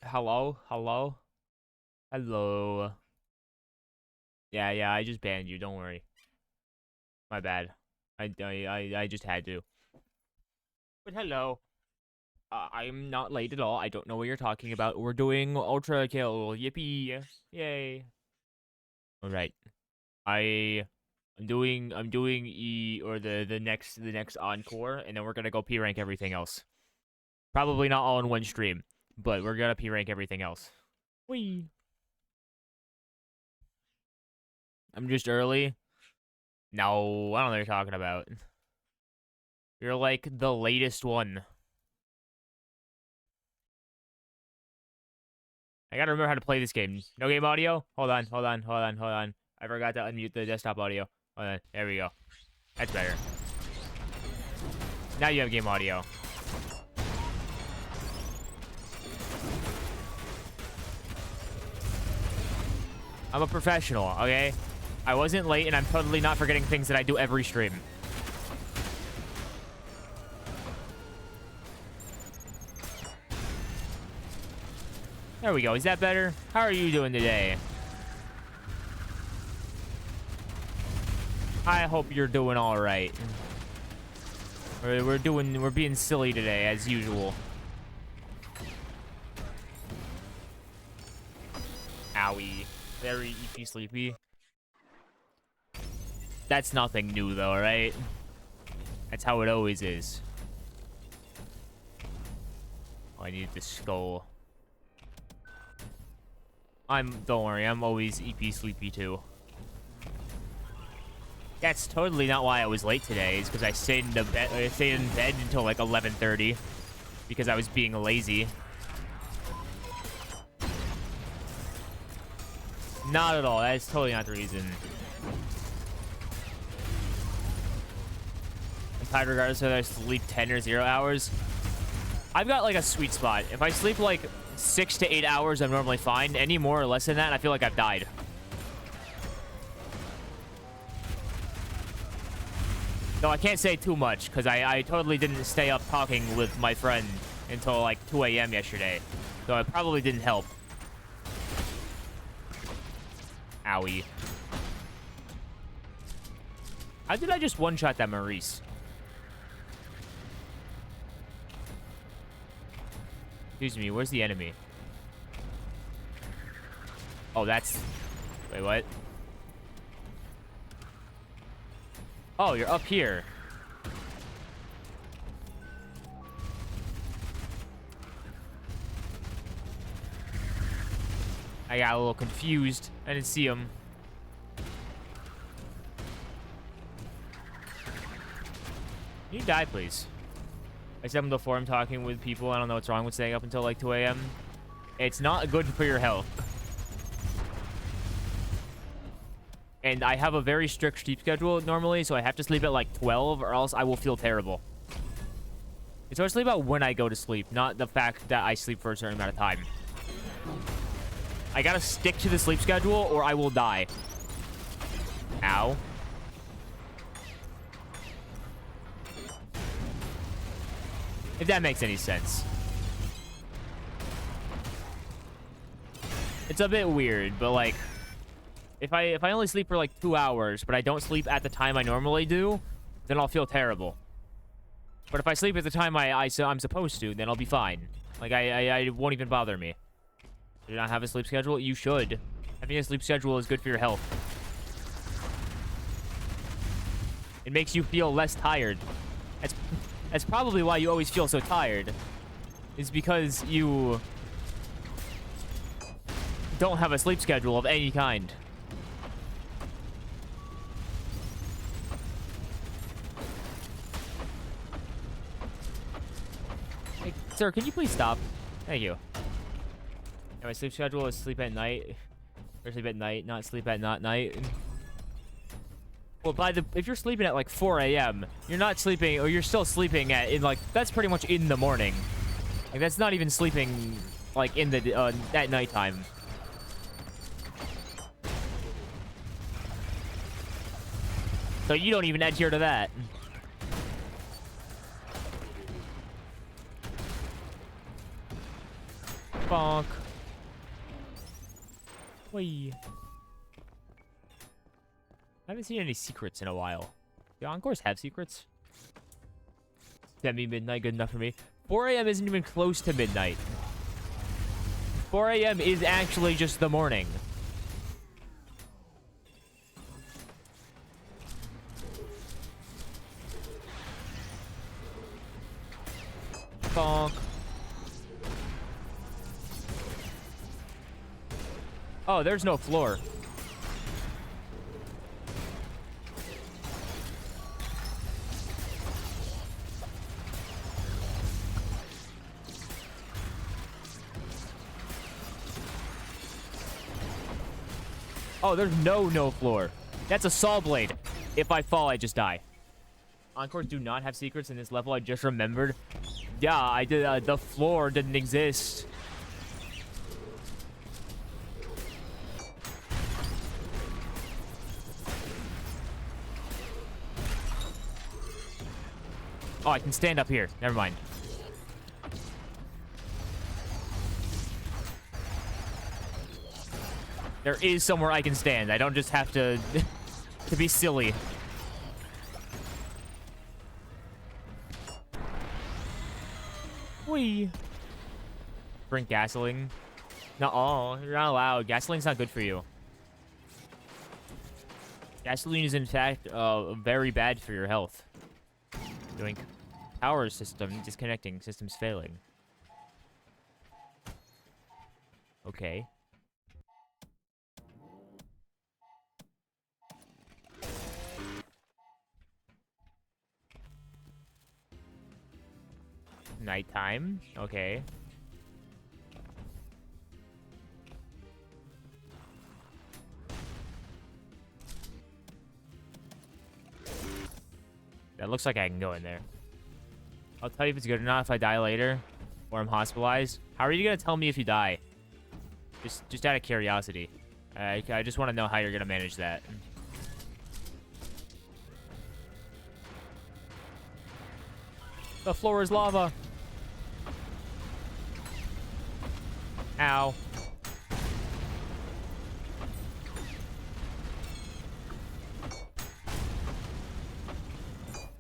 Hello? Hello? Hello? Yeah, I just banned you. Don't worry. My bad. I just had to. But hello. I'm not late at all. I don't know what you're talking about. We're doing Ultra Kill. Yippee. Yay. Alright. I'm doing E or the next encore, and then we're gonna go P rank everything else. Probably not all in one stream, but we're gonna P rank everything else. Whee. I'm just early. No, I don't know what you're talking about. You're like the latest one. I gotta remember how to play this game. No game audio? Hold on. I forgot to unmute the desktop audio. Hold on. There we go. That's better. Now you have game audio. I'm a professional, okay? I wasn't late, and I'm totally not forgetting things that I do every stream. There we go. Is that better? How are you doing today? I hope you're doing all right. We're being silly today, as usual. Owie. Very EP sleepy. That's nothing new, though, right? That's how it always is. Oh, I need the skull. Don't worry, I'm always EP sleepy, too. That's totally not why I was late today. It's because I stayed in bed until like 11:30 because I was being lazy. Not at all. That's totally not the reason. I'm tired regardless of whether I sleep 10 or 0 hours. I've got like a sweet spot. If I sleep like 6 to 8 hours, I'm normally fine. Any more or less than that, I feel like I've died. No, I can't say too much because I totally didn't stay up talking with my friend until like 2 a.m. yesterday. So it probably didn't help. Owie. How did I just one-shot that Maurice? Excuse me, where's the enemy? Oh, that's... Wait, what? Oh, you're up here. I got a little confused. I didn't see him. Can you die, please? I said before, I'm talking with people. I don't know what's wrong with staying up until like 2 a.m. It's not good for your health. And I have a very strict sleep schedule normally, so I have to sleep at like 12 or else I will feel terrible. It's mostly about when I go to sleep, not the fact that I sleep for a certain amount of time. I gotta stick to the sleep schedule or I will die. Ow. If that makes any sense. It's a bit weird, but like... If I only sleep for like 2 hours, but I don't sleep at the time I normally do, then I'll feel terrible. But if I sleep at the time I'm supposed to, then I'll be fine. Like, I won't even bother me. Do you not have a sleep schedule? You should. Having a sleep schedule is good for your health. It makes you feel less tired. That's probably why you always feel so tired. Is because you don't have a sleep schedule of any kind. Hey, sir, can you please stop? Thank you. Yeah, my sleep schedule is sleep at night. Or sleep at night, not sleep at not night. Well, if you're sleeping at like 4 a.m., you're not sleeping, or you're still sleeping that's pretty much in the morning. Like, that's not even sleeping, like, at nighttime. So you don't even adhere to that. Bonk. Whee. I haven't seen any secrets in a while. Do Encores have secrets? Semi-midnight, good enough for me. 4 a.m. isn't even close to midnight. 4 a.m. is actually just the morning. Bonk. Oh, there's no floor. Oh, there's no floor. That's a saw blade. If I fall, I just die. Encores do not have secrets in this level. I just remembered. Yeah, I did. The floor didn't exist. Oh, I can stand up here. Never mind. There is somewhere I can stand. I don't just have to to be silly. Whee. Drink gasoline. No, you're not allowed. Gasoline's not good for you. Gasoline is, in fact, very bad for your health. Doing power system disconnecting. System's failing. Okay. Nighttime. Okay. That looks like I can go in there. I'll tell you if it's good or not if I die later or I'm hospitalized. How are you gonna tell me if you die? Just out of curiosity. I just want to know how you're gonna manage that. The floor is lava. Ow.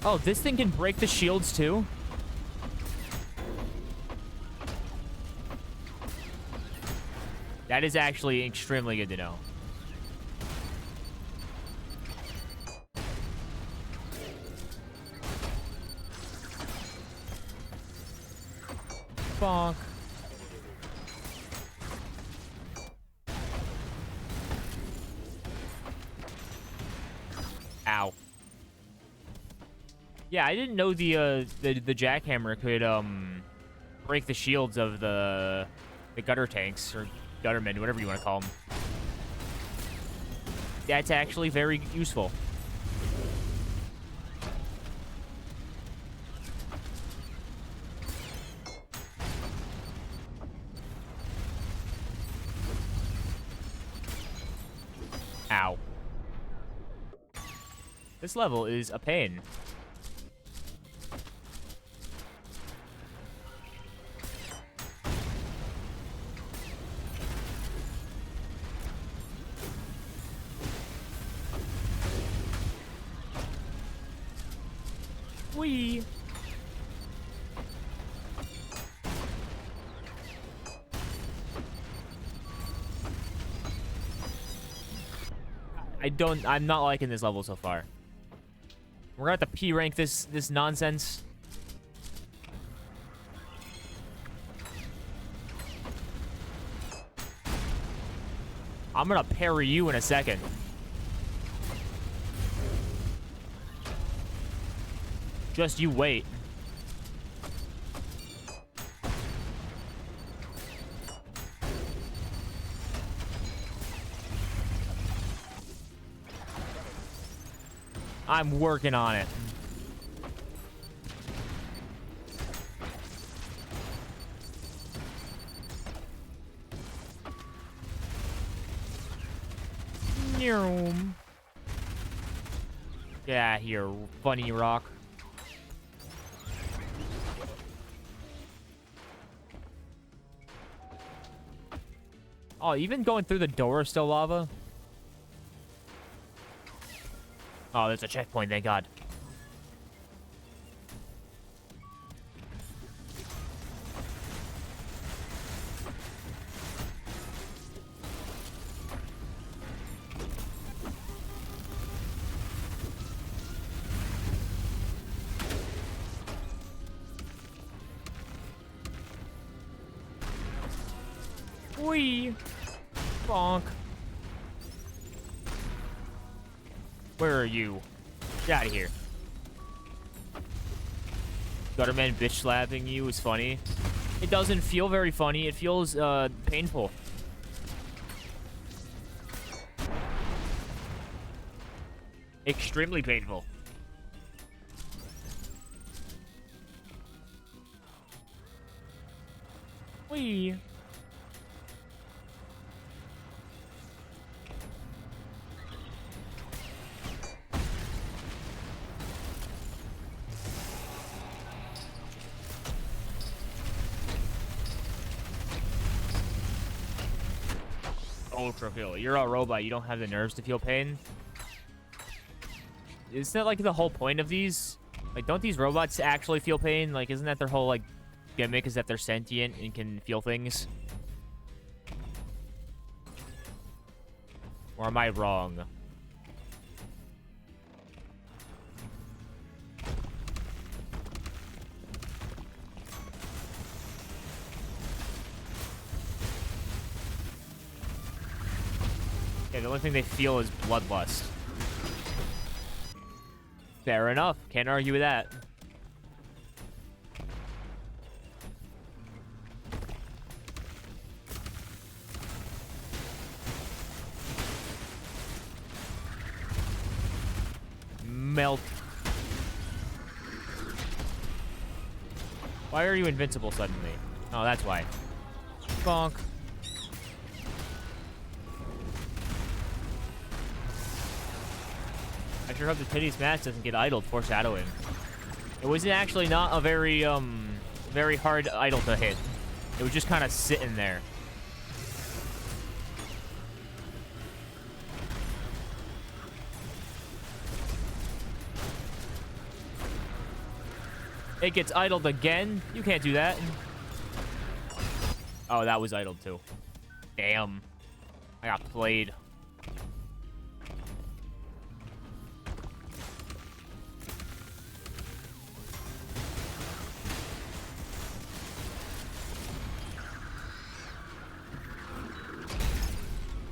Oh, this thing can break the shields too? That is actually extremely good to know. Bonk. Ow. Yeah, I didn't know the jackhammer could break the shields of the gutter tanks or guttermen, whatever you want to call them. That's actually very useful. Ow. This level is a pain. Whee! I'm not liking this level so far. We're gonna have to P-rank this nonsense. I'm gonna parry you in a second. Just you wait. I'm working on it. Yeah, here, funny rock. Oh, even going through the door is still lava? Oh, there's a checkpoint, thank God. Whee! Bonk. Where are you? Get out of here. Gutterman bitch slapping you is funny. It doesn't feel very funny. It feels painful. Extremely painful. Whee! Ultra feel. You're a robot. You don't have the nerves to feel pain. Isn't that like the whole point of these? Like, don't these robots actually feel pain? Like, isn't that their whole like gimmick? Is that they're sentient and can feel things? Or am I wrong? Yeah, the only thing they feel is bloodlust. Fair enough. Can't argue with that. Melt. Why are you invincible suddenly? Oh, that's why. Bonk. I sure hope the titties match doesn't get idled, foreshadowing. It was actually not a very, very hard idle to hit. It was just kind of sitting there. It gets idled again? You can't do that. Oh, that was idled too. Damn. I got played.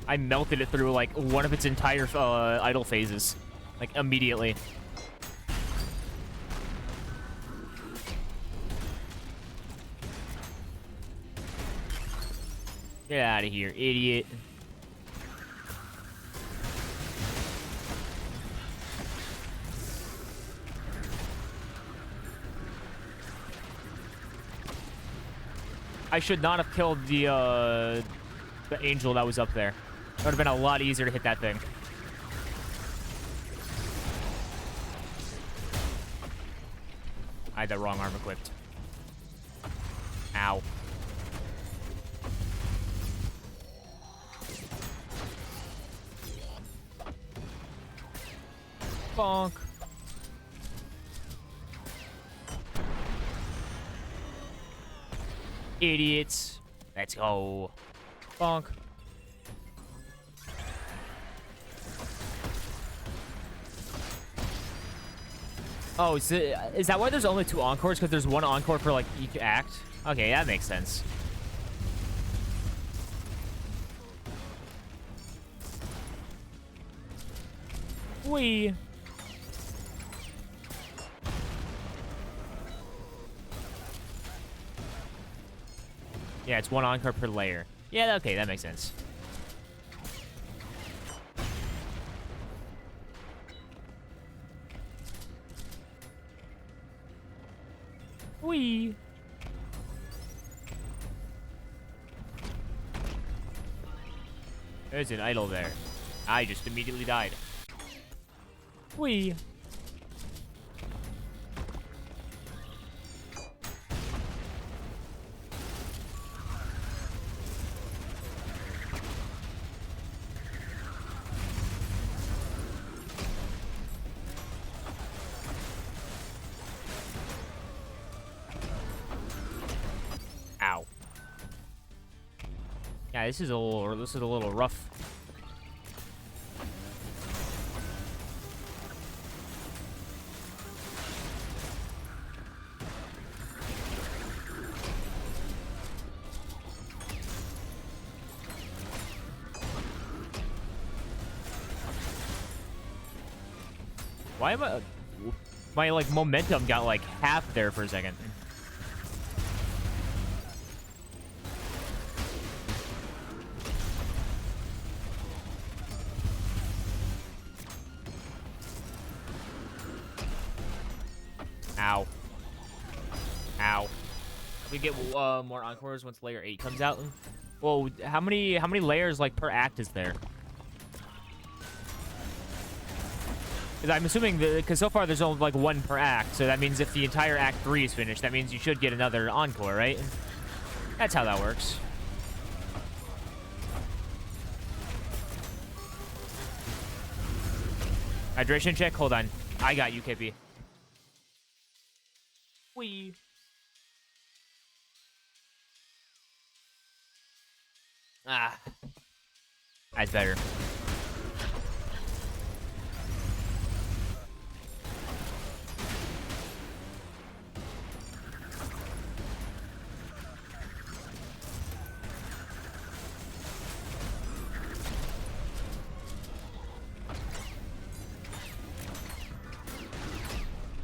I melted it through, like, one of its entire idle phases. Like, immediately. Get out of here, idiot. I should not have killed the angel that was up there. It would have been a lot easier to hit that thing. I had the wrong arm equipped. Ow. Bonk. Idiots. Let's go. Bonk. Oh, is that why there's only 2 encores? Because there's 1 encore for, like, each act? Okay, that makes sense. Whee! Yeah, it's 1 encore per layer. Yeah, okay, that makes sense. Whee! There's an idol there. I just immediately died. Whee! Yeah, this is a little rough. Why am I... My, like, momentum got, like, half there for a second. Ow. Ow. We get more encores once layer 8 comes out. Well, how many layers, like, per act is there? I'm assuming because so far there's only like one per act, so that means if the entire act 3 is finished, that means you should get another encore, right? That's how that works. Hydration check. Hold on, I got you, KP. Wee. Ah, that's better.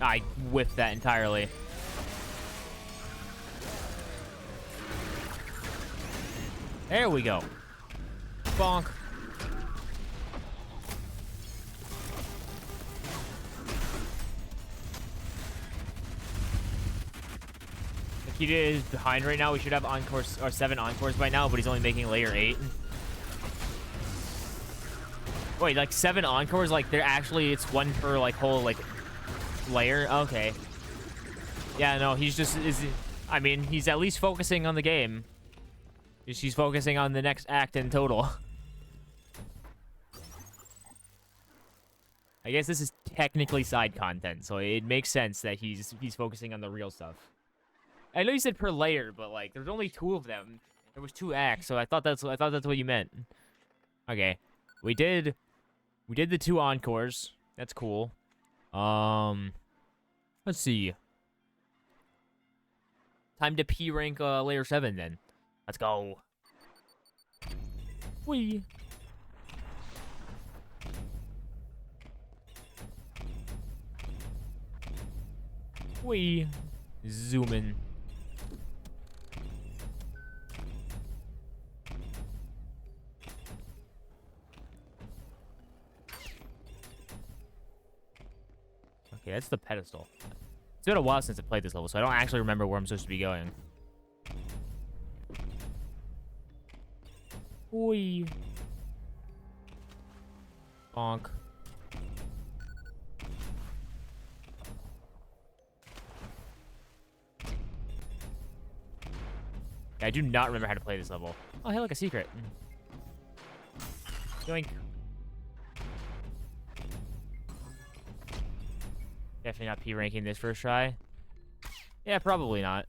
I whiffed that entirely. There we go. Bonk. Nikita is behind right now. We should have encores or 7 encores by now, but he's only making layer 8. Wait, like 7 encores? Like they're actually, it's one per like whole like layer? Okay. Yeah, no, he's just I mean, he's at least focusing on the game. She's focusing on the next act in total. I guess this is technically side content, so it makes sense that he's focusing on the real stuff. I know you said per layer, but like there's only 2 of them. There was 2 acts, so I thought that's what you meant. Okay. We did the 2 encores. That's cool. Let's see. Time to P rank layer 7 then. Let's go. Whee. Whee. Zoom in. Okay, that's the pedestal. It's been a while since I played this level, so I don't actually remember where I'm supposed to be going. Oi. Bonk. Yeah, I do not remember how to play this level. Oh, hey, look, a secret. Yoink. Definitely not P ranking this first try. Yeah, probably not.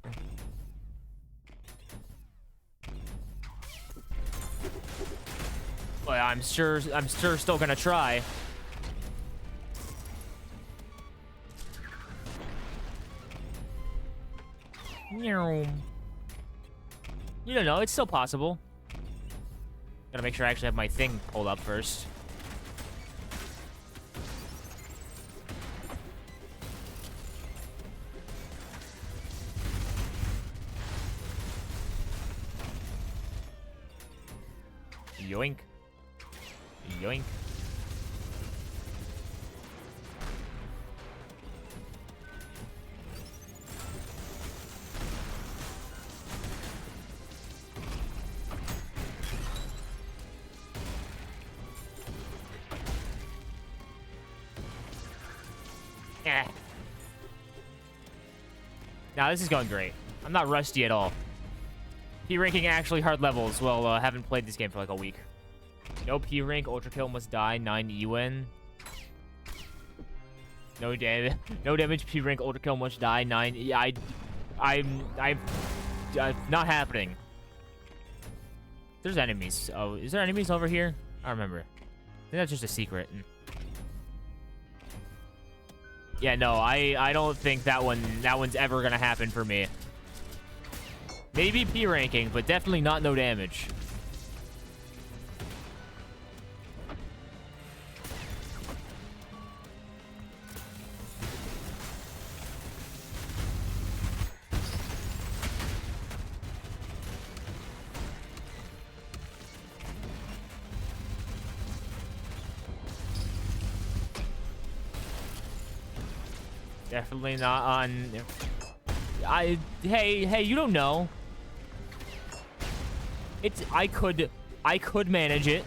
But I'm sure still gonna try. You don't know, it's still possible. Gotta make sure I actually have my thing pulled up first. Yoink. Yoink. Eh. Now this is going great. I'm not rusty at all. P ranking actually hard levels. Well, haven't played this game for like a week. No P rank, ultra kill must die, 9 UN. No damage. No damage. P rank, ultra kill must die, 9. Yeah, I'm not happening. There's enemies. Oh, is there enemies over here? I don't remember. I think that's just a secret. Yeah, no, I don't think that one's ever gonna happen for me. Maybe P ranking, but definitely not no damage. Definitely not on... Hey, you don't know. I could manage it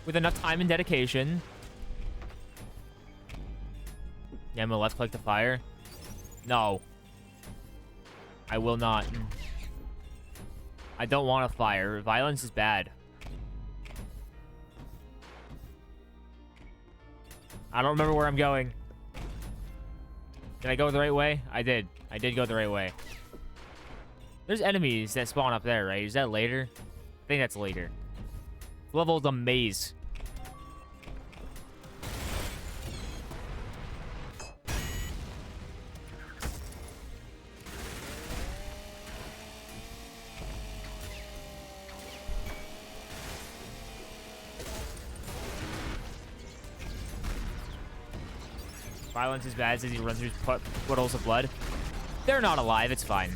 with enough time and dedication. Yeah, I'm gonna left click to fire. No. I will not. I don't want to fire. Violence is bad. I don't remember where I'm going. Did I go the right way? I did. I did go the right way. There's enemies that spawn up there, right? Is that later? I think that's later. Level's a maze. Violence is bad as you run through puddles of blood. They're not alive. It's fine.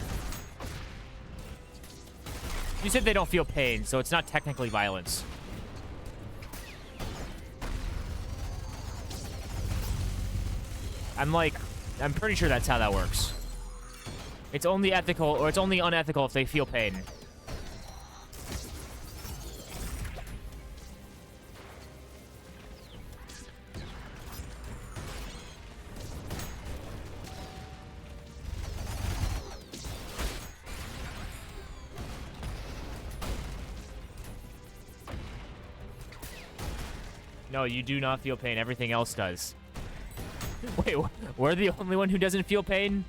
You said they don't feel pain, so it's not technically violence. I'm pretty sure that's how that works. It's only ethical, or it's only unethical if they feel pain. No, you do not feel pain. Everything else does. Wait, we're the only one who doesn't feel pain?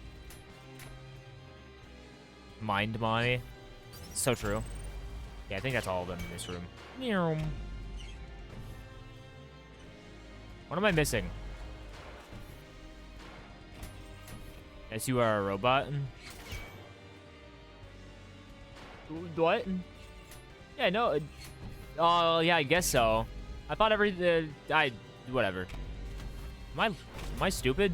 Mind Money. So true. Yeah, I think that's all of them in this room. What am I missing? Yes, you are a robot. What? Yeah, no. Oh, yeah, I guess so. I thought whatever. Am I stupid?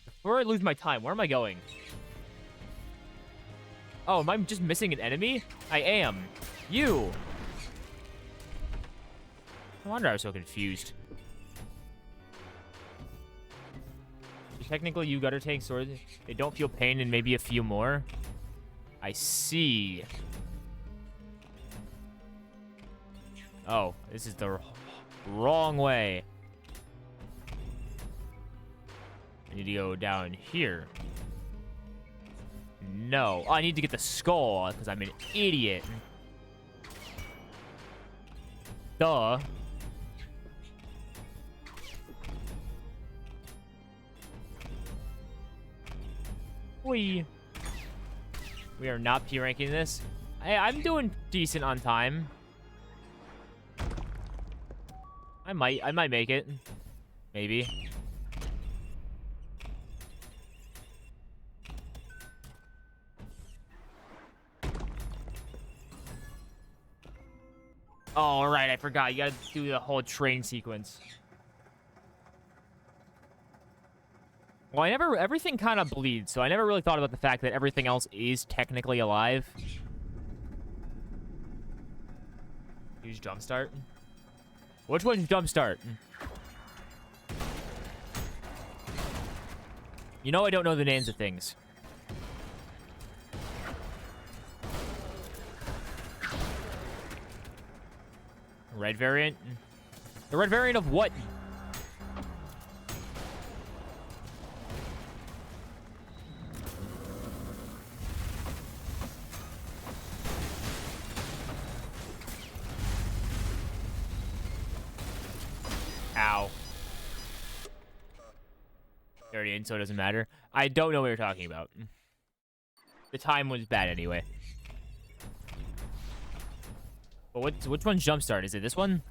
Before I lose my time, where am I going? Oh, am I just missing an enemy? I am. You. No wonder I was so confused. Technically, you gutter tank swords. They don't feel pain and maybe a few more. I see. Oh, this is the wrong way. I need to go down here. No. Oh, I need to get the skull because I'm an idiot. Duh. We are not P ranking this. I'm doing decent on time. I might make it. Maybe. Oh, right, I forgot. You gotta do the whole train sequence. Well, everything kind of bleeds, so I never really thought about the fact that everything else is technically alive. Use jumpstart. Which one's jumpstart? You know I don't know the names of things. Red variant? The red variant of what? Ow. Already in, so it doesn't matter. I don't know what you're talking about. The time was bad anyway. But which one's Jumpstart? Is it this one?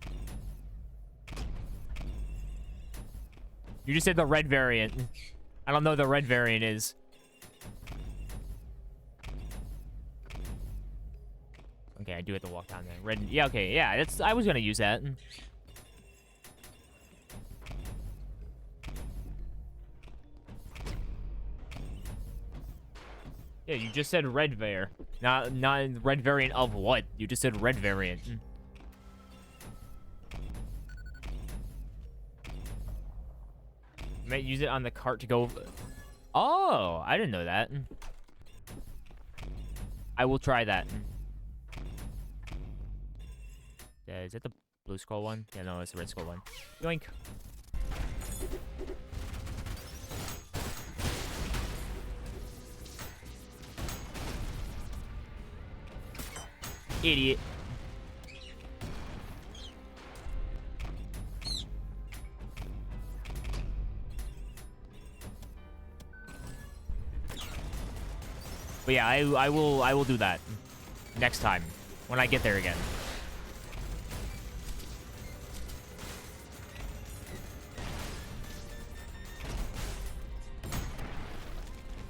You just said the red variant. I don't know what the red variant is. Okay, I do have to walk down there. Red. Yeah, okay, yeah. That's. I was gonna use that. Yeah, you just said red var. Not red variant of what? You just said red variant. You might use it on the cart to go. Oh, I didn't know that. I will try that. Is that the blue skull one? Yeah, no, it's the red skull one. Yoink. Idiot. But yeah, I will do that next time when I get there again.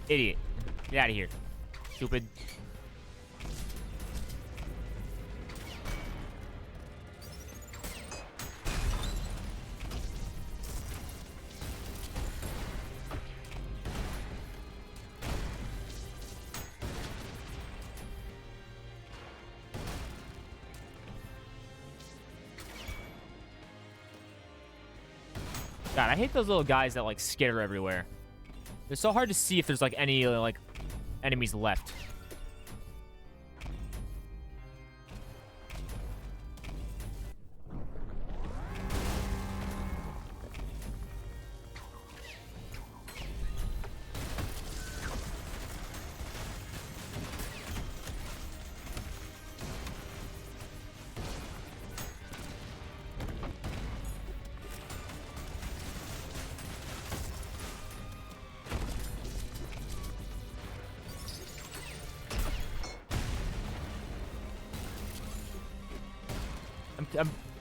Idiot. Get out of here. Stupid. God, I hate those little guys that, like, skitter everywhere. It's so hard to see if there's, like, any, like, enemies left.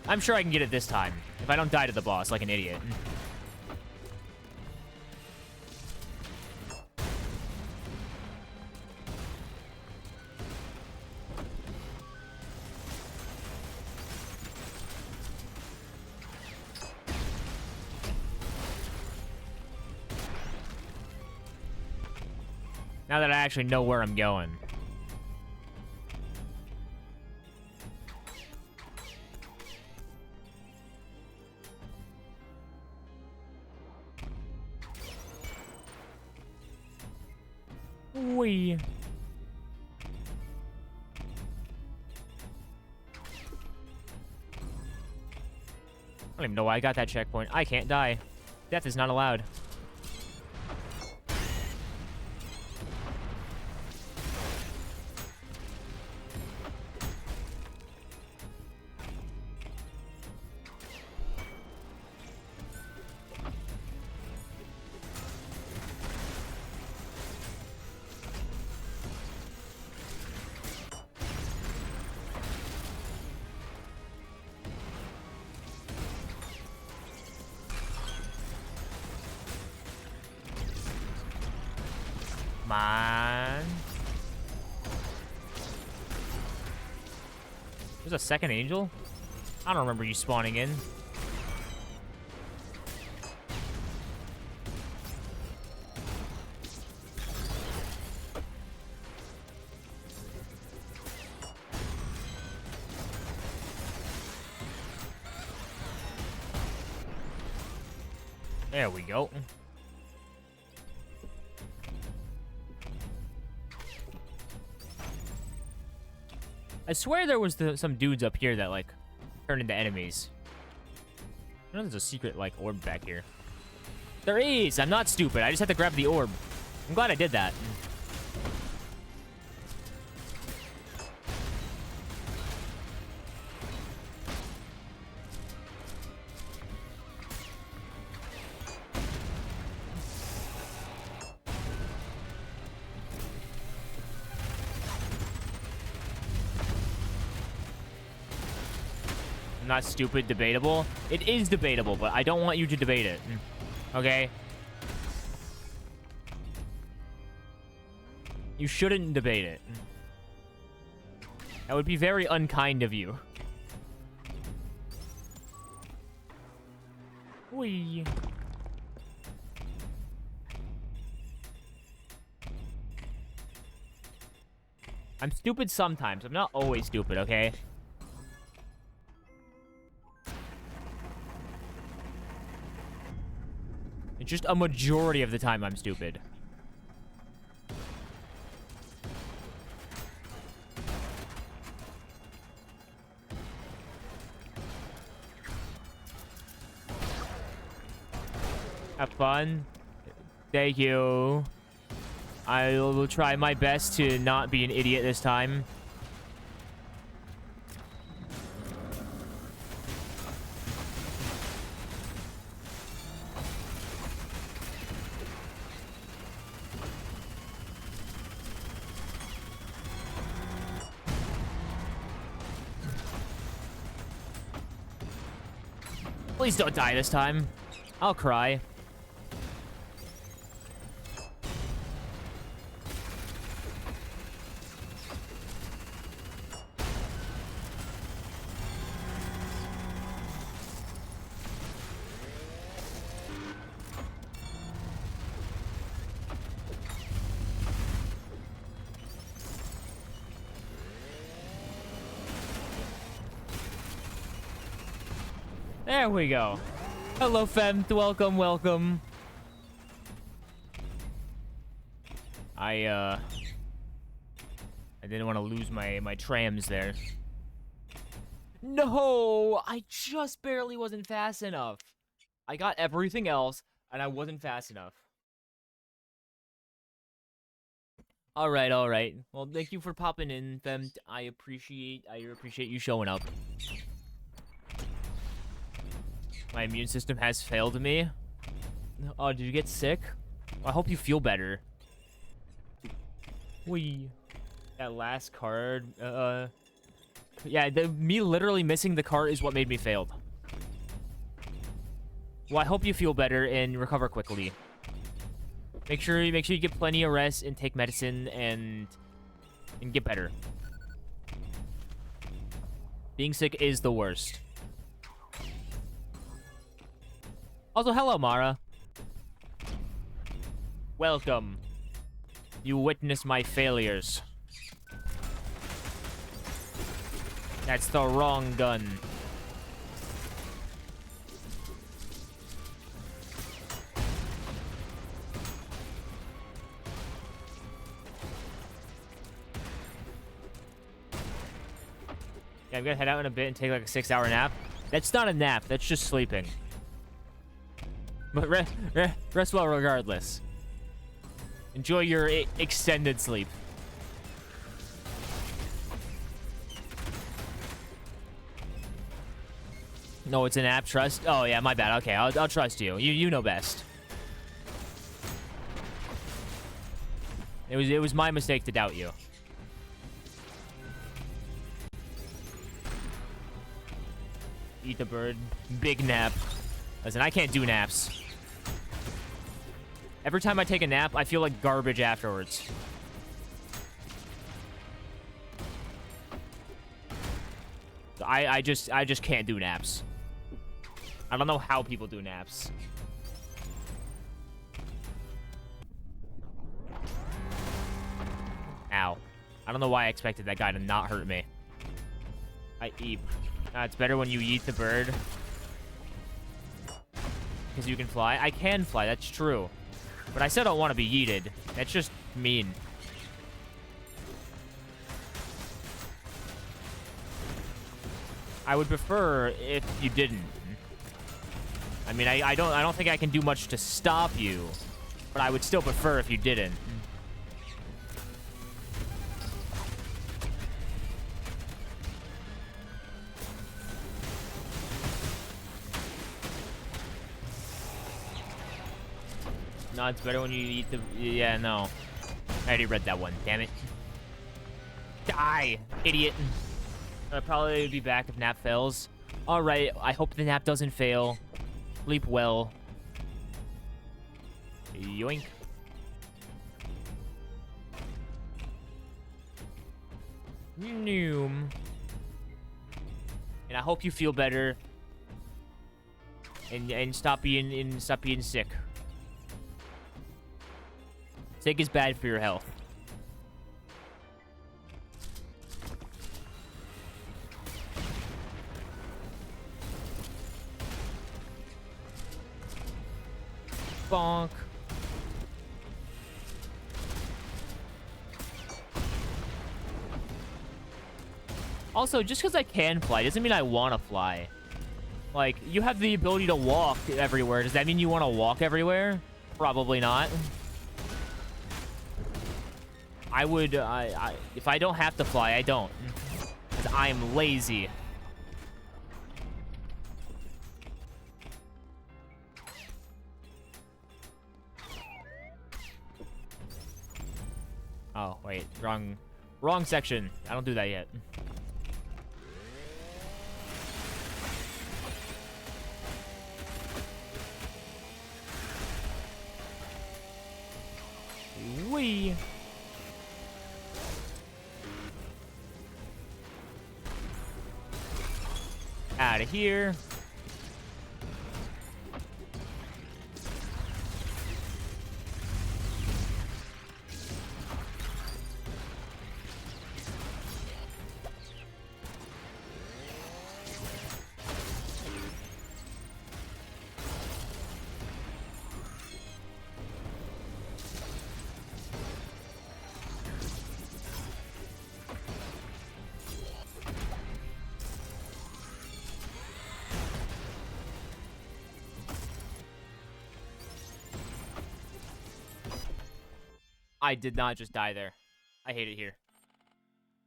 I'm sure I can get it this time. If I don't die to the boss like an idiot. Now that I actually know where I'm going. Wee. I don't even know why I got that checkpoint. I can't die. Death is not allowed. Man. There's a second angel? I don't remember you spawning in. There we go. I swear there was some dudes up here that, like, turned into enemies. I know there's a secret, like, orb back here. There is! I'm not stupid. I just had to grab the orb. I'm glad I did that. not stupid debatable. It is debatable, but I don't want you to debate it. Okay? You shouldn't debate it. That would be very unkind of you. Whee. I'm stupid sometimes. I'm not always stupid, okay? It's just a majority of the time I'm stupid. Have fun. Thank you. I will try my best to not be an idiot this time. Please don't die this time. I'll cry. There we go. Hello, Fem. Welcome, welcome. I didn't want to lose my trams there. No! I just barely wasn't fast enough. I got everything else, and I wasn't fast enough. Alright, alright. Well, thank you for popping in, Fem. I appreciate you showing up. My immune system has failed me. Oh, did you get sick? Well, I hope you feel better. Wee. That last card, yeah, me literally missing the card is what made me failed. Well, I hope you feel better and recover quickly. Make sure you get plenty of rest and take medicine and get better. Being sick is the worst. Also, hello, Mara. Welcome. You witnessed my failures. That's the wrong gun. Yeah, I'm gonna head out in a bit and take like a 6-hour nap. That's not a nap, that's just sleeping. But rest well regardless. Enjoy your extended sleep. No, it's an app. Trust. Oh yeah, my bad. Okay, I'll trust you. You know best. It was my mistake to doubt you. Eat the bird. Big nap. Listen, I can't do naps. Every time I take a nap, I feel like garbage afterwards. I just can't do naps. I don't know how people do naps. Ow. I don't know why I expected that guy to not hurt me. I eat. It's better when you eat the bird. Because you can fly. I can fly, that's true. But I still don't want to be yeeted. That's just mean. I would prefer if you didn't. I mean, I don't think I can do much to stop you, but I would still prefer if you didn't. No, it's better when you eat the... Yeah, no. I already read that one. Damn it. Die, idiot. I'll probably be back if nap fails. All right, I hope the nap doesn't fail. Sleep well. Yoink. Noom. And I hope you feel better. And stop being sick. Sick is bad for your health. Bonk. Also, just because I can fly doesn't mean I want to fly. Like, you have the ability to walk everywhere. Does that mean you want to walk everywhere? Probably not. I would, if I don't have to fly, I don't. Because I'm lazy. Oh, wait. Wrong section. I don't do that yet. Wee. Out of here. I did not just die there. I hate it here.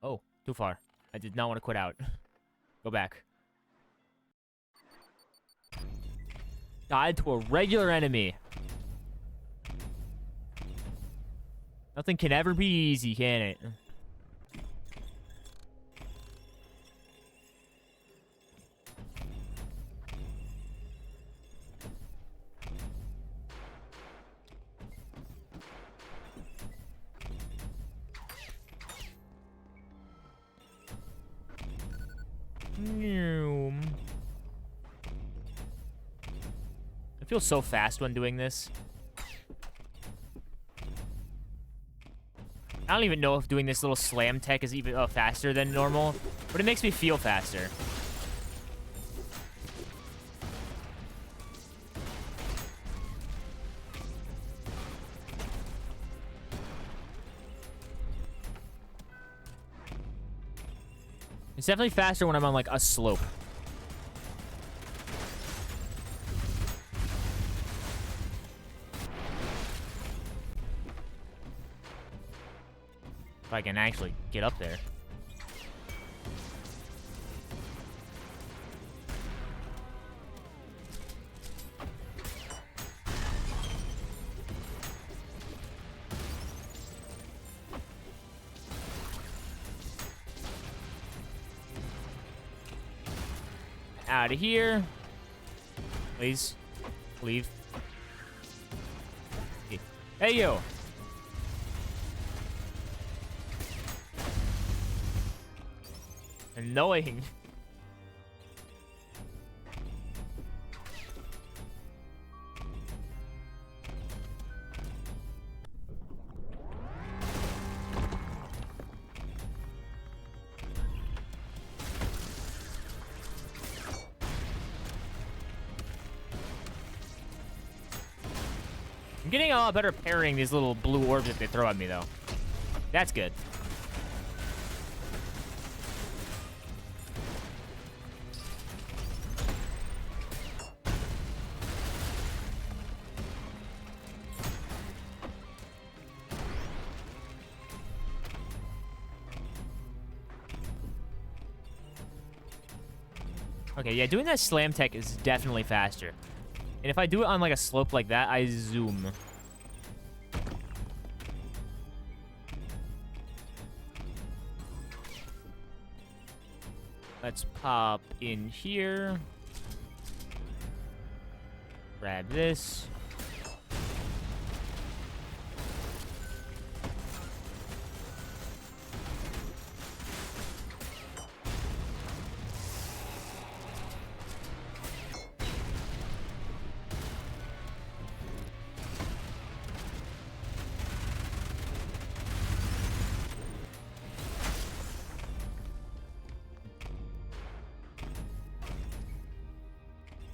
Oh, too far. I did not want to quit out. Go back. Died to a regular enemy. Nothing can ever be easy, can it? I feel so fast when doing this. I don't even know if doing this little slam tech is even faster than normal, but it makes me feel faster. It's definitely faster when I'm on, like, a slope. If I can actually get up there. Out of here. Please. Leave. Hey, you. Annoying. I'm getting a lot better parrying these little blue orbs that they throw at me, though. That's good. Okay, yeah, doing that slam tech is definitely faster. And if I do it on, like, a slope like that, I zoom. Let's pop in here. Grab this.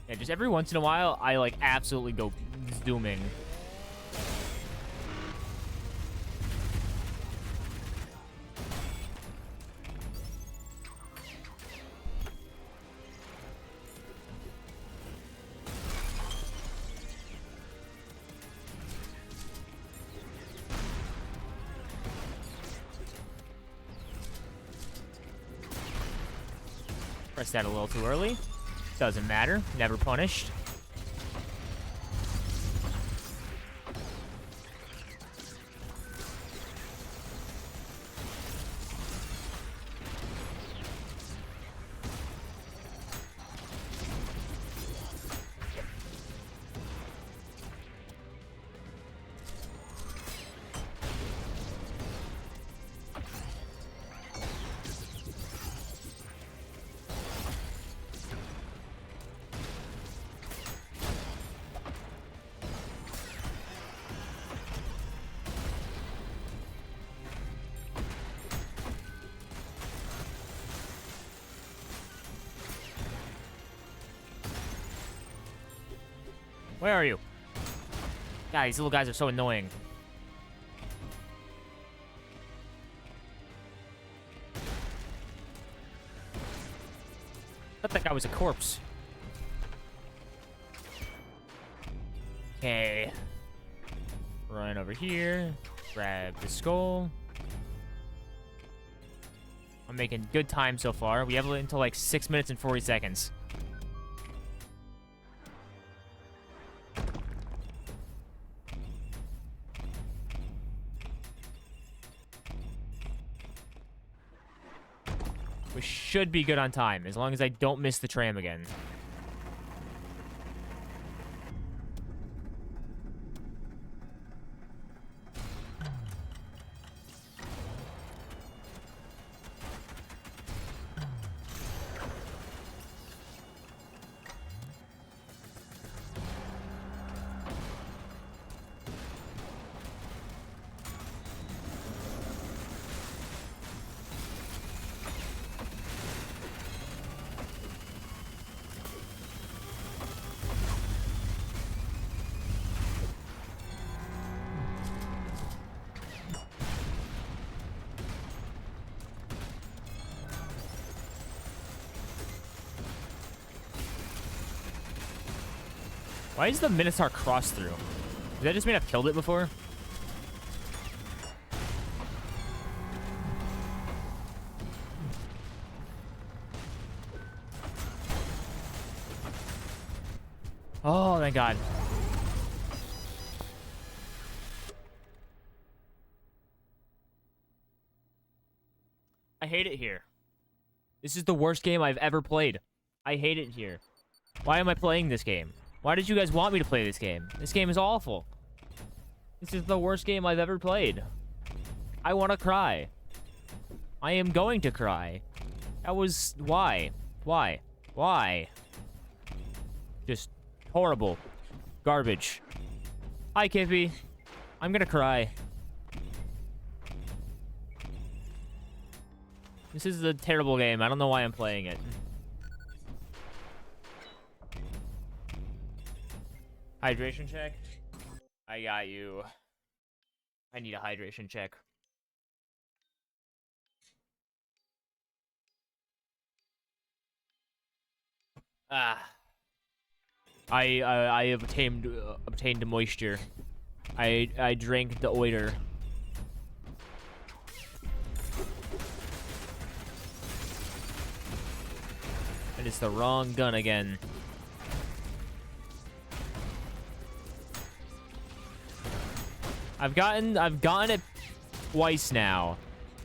Yeah, just every once in a while, I like absolutely go zooming. Press that a little too early. Doesn't matter. Never punished. Where are you? God, these little guys are so annoying. I thought that guy was a corpse. Okay. Run over here. Grab the skull. I'm making good time so far. We have until like 6 minutes and 40 seconds. We should be good on time, as long as I don't miss the tram again. Why is the Minotaur cross through? Does that just mean I've killed it before? Oh, thank God. I hate it here. This is the worst game I've ever played. I hate it here. Why am I playing this game? Why did you guys want me to play this game? This game is awful. This is the worst game I've ever played. I want to cry. I am going to cry. That was... Why? Why? Why? Just horrible. Garbage. Hi, Kippy. I'm gonna cry. This is a terrible game. I don't know why I'm playing it. Hydration check? I got you. I need a hydration check. Ah. I obtained moisture. I drank the oiter. And it's the wrong gun again. I've gotten it twice now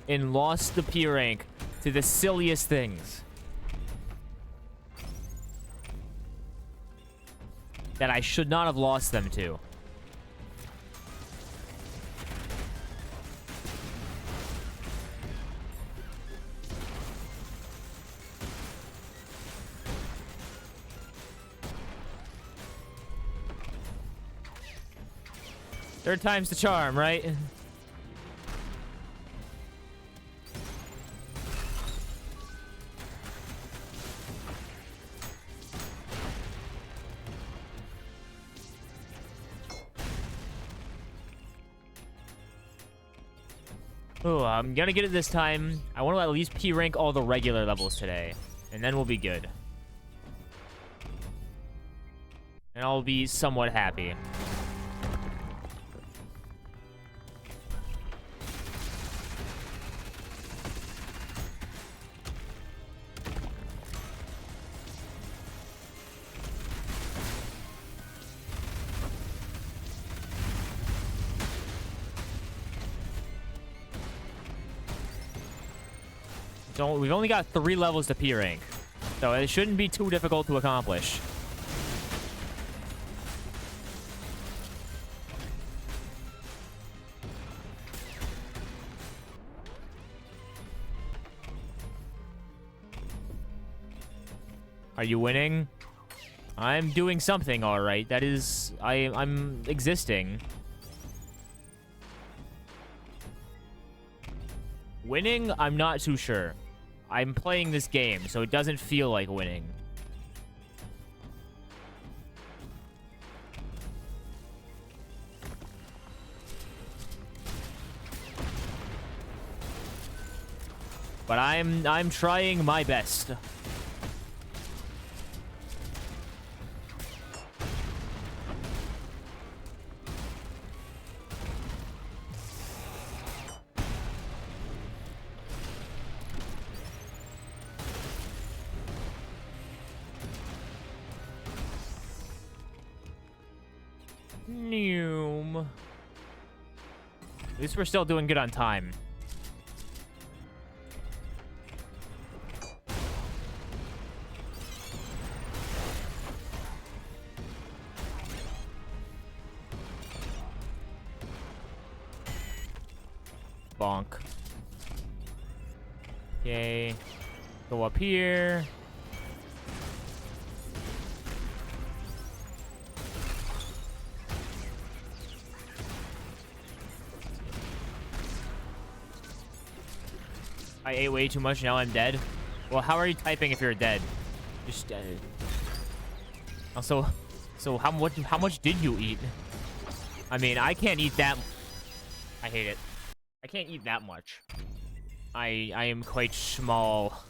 and lost the P rank to the silliest things. that I should not have lost them to. Third time's the charm, right? Oh, I'm gonna get it this time. I want to at least P rank all the regular levels today, and then we'll be good. And I'll be somewhat happy. So we've only got 3 levels to P rank, so it shouldn't be too difficult to accomplish. Are you winning? I'm doing something, all right. That is, I'm existing. Winning? I'm not too sure. I'm playing this game, so it doesn't feel like winning. But I'm trying my best. Noom. At least we're still doing good on time. Bonk. Okay. Go up here. I ate way too much, now I'm dead. Well, how are you typing if you're dead? Just also, so how much did you eat? I mean, I can't eat that. I hate it. I can't eat that much. I am quite small.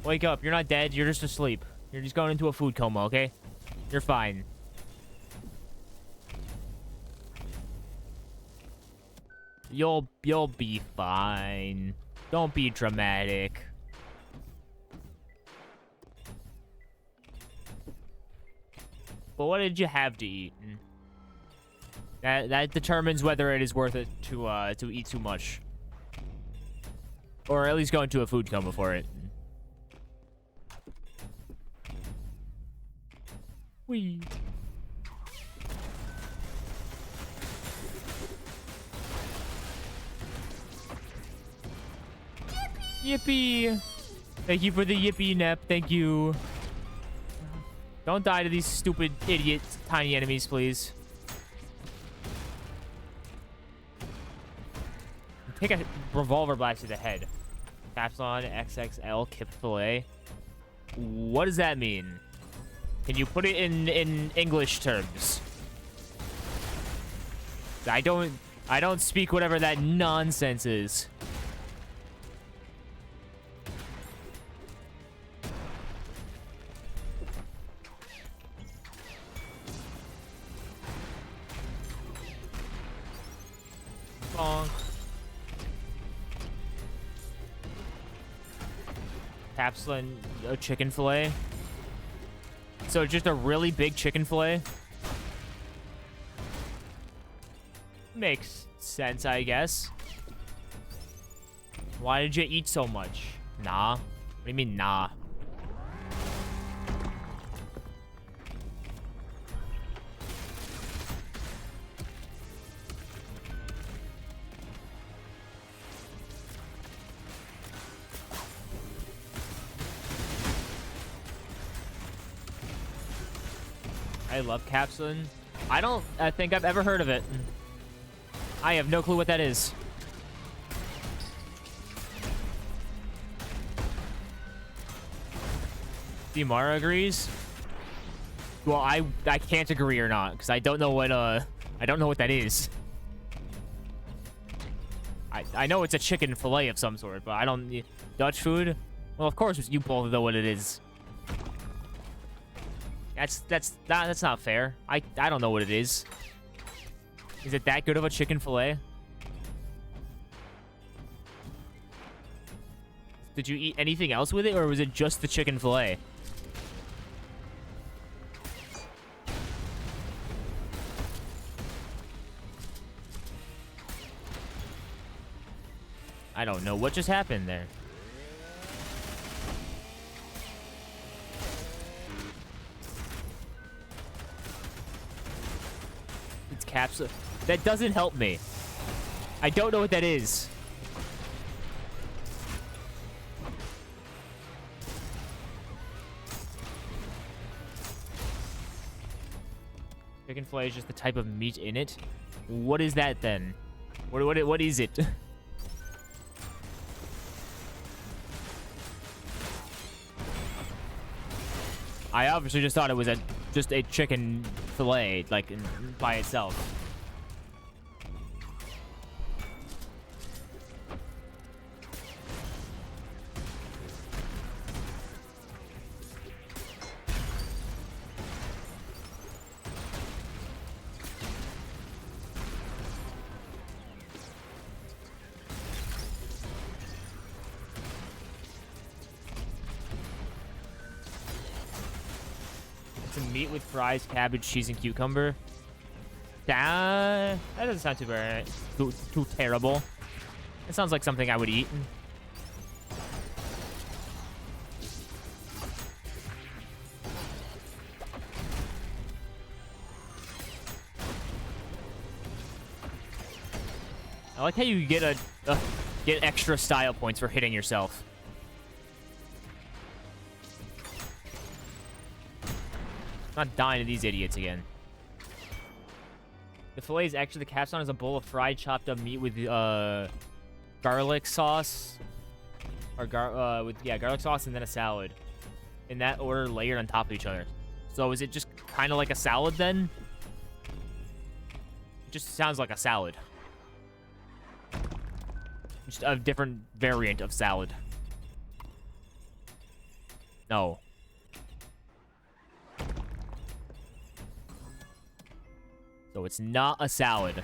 Wake up, you're not dead, you're just asleep. You're just going into a food coma, okay? You're fine. You'll be fine. Don't be dramatic. But what did you have to eat? That determines whether it is worth it to eat too much. Or at least go into a food coma for it. Whee. Yippee! Thank you for the yippee, Nep. Thank you. Don't die to these stupid, idiot, tiny enemies, please. Take a revolver blast to the head. Capsalon XXL Kip Filet. What does that mean? Can you put it in English terms? I don't speak whatever that nonsense is. Bonk. Capsulin chicken fillet. So just a really big chicken fillet. Makes sense, I guess. Why did you eat so much? Nah. What do you mean, nah? I love capsun. I think I've ever heard of it. I have no clue what that is. Dimara agrees. Well, I can't agree or not because I don't know what that is. I know it's a chicken fillet of some sort, but I don't Dutch food. Well, of course you both know what it is. That's not fair. I don't know what it is. Is it that good of a chicken fillet? Did you eat anything else with it, or was it just the chicken fillet? I don't know what just happened there. It's capsule. That doesn't help me. I don't know what that is. Chicken fillet is just the type of meat in it. What is that then? What is it? I obviously just thought it was just a chicken fillet, like by itself. Meat with fries, cabbage, cheese, and cucumber. That doesn't sound too bad. Too terrible. It sounds like something I would eat. I like how you get get extra style points for hitting yourself. Not dying to these idiots again. The fillet is actually the capsun is a bowl of fried chopped up meat with garlic sauce, or garlic sauce and then a salad, in that order, layered on top of each other. So is it just kind of like a salad then? It just sounds like a salad. Just a different variant of salad. No. So it's not a salad.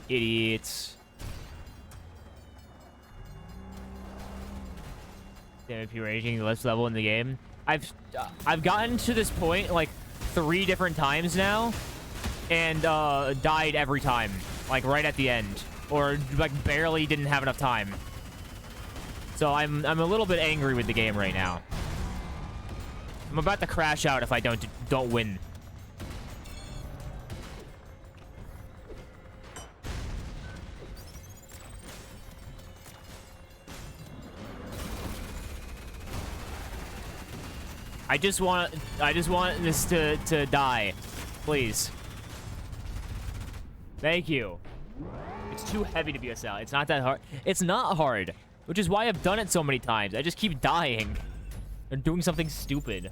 Idiots. Damn, MP raging, the last level in the game. I've gotten to this point like 3 different times now, and died every time. Like, right at the end. Or, like, barely didn't have enough time. So, I'm a little bit angry with the game right now. I'm about to crash out if I don't win. I just want this to die. Please. Thank you. It's too heavy to be a salad. It's not that hard. It's not hard, which is why I've done it so many times. I just keep dying and doing something stupid.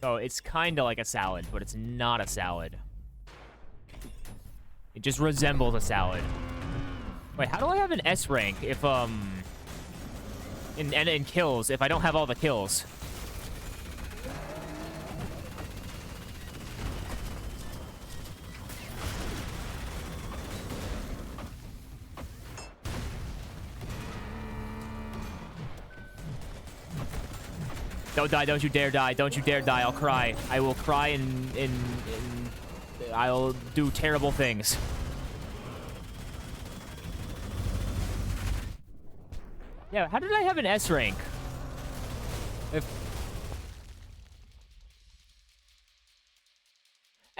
So it's kind of like a salad, but it's not a salad. It just resembles a salad. Wait, how do I have an S rank if in kills if I don't have all the kills? Don't die, don't you dare die, don't you dare die, I'll cry. I will cry and I'll do terrible things. Yeah, how did I have an S rank?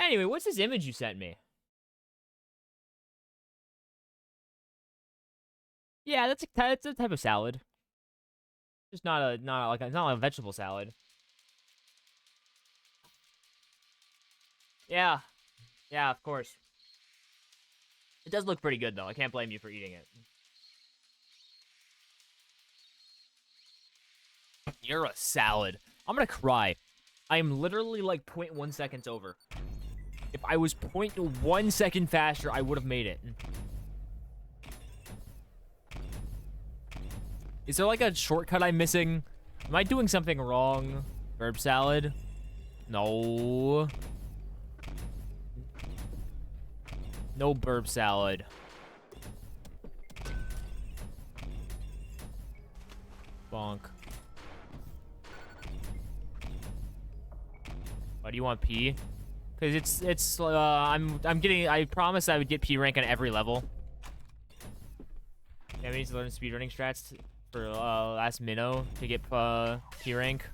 Anyway, what's this image you sent me? Yeah, that's a type of salad. Just not like a vegetable salad. Yeah. Yeah, of course. It does look pretty good though. I can't blame you for eating it. You're a salad. I'm gonna cry. I am literally like 0.1 seconds over. If I was 0.1 second faster, I would have made it. Is there like a shortcut I'm missing? Am I doing something wrong? Herb salad? No. No burb salad. Bonk. Why do you want P? Because I promised I would get P rank on every level. Yeah, we need to learn speedrunning strats for last minnow to get P rank.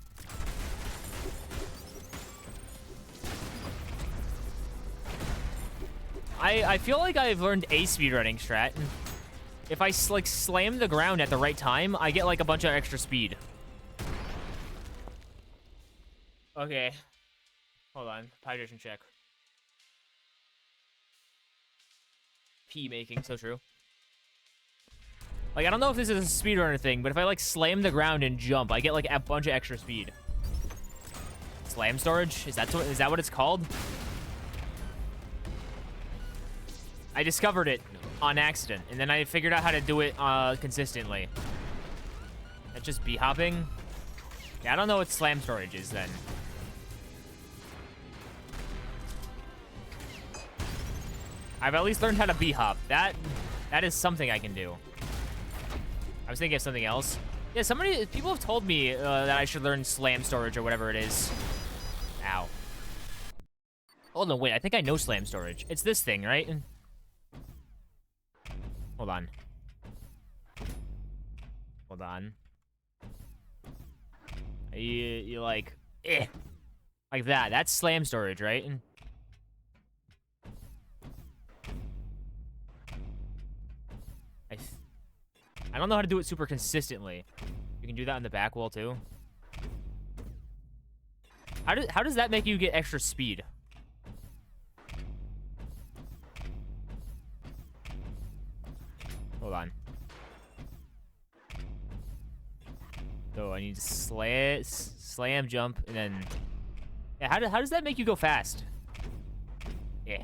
I feel like I've learned a speedrunning strat. If I like slam the ground at the right time, I get like a bunch of extra speed. Okay. Hold on. Hydration check. P making, so true. Like, I don't know if this is a speedrunner thing, but if I like slam the ground and jump, I get like a bunch of extra speed. Slam storage? Is that what it's called? I discovered it on accident, and then I figured out how to do it consistently. That's just B-hopping? Yeah, I don't know what slam storage is then. I've at least learned how to B-hop. That is something I can do. I was thinking of something else. Yeah, people have told me that I should learn slam storage or whatever it is. Ow. Oh, no, wait, I think I know slam storage. It's this thing, right? Hold on. Hold on. You like, like that. That's slam storage, right? I don't know how to do it super consistently. You can do that on the back wall too. How does that make you get extra speed? Hold on. So I need to slam jump and then yeah, how does that make you go fast? Yeah.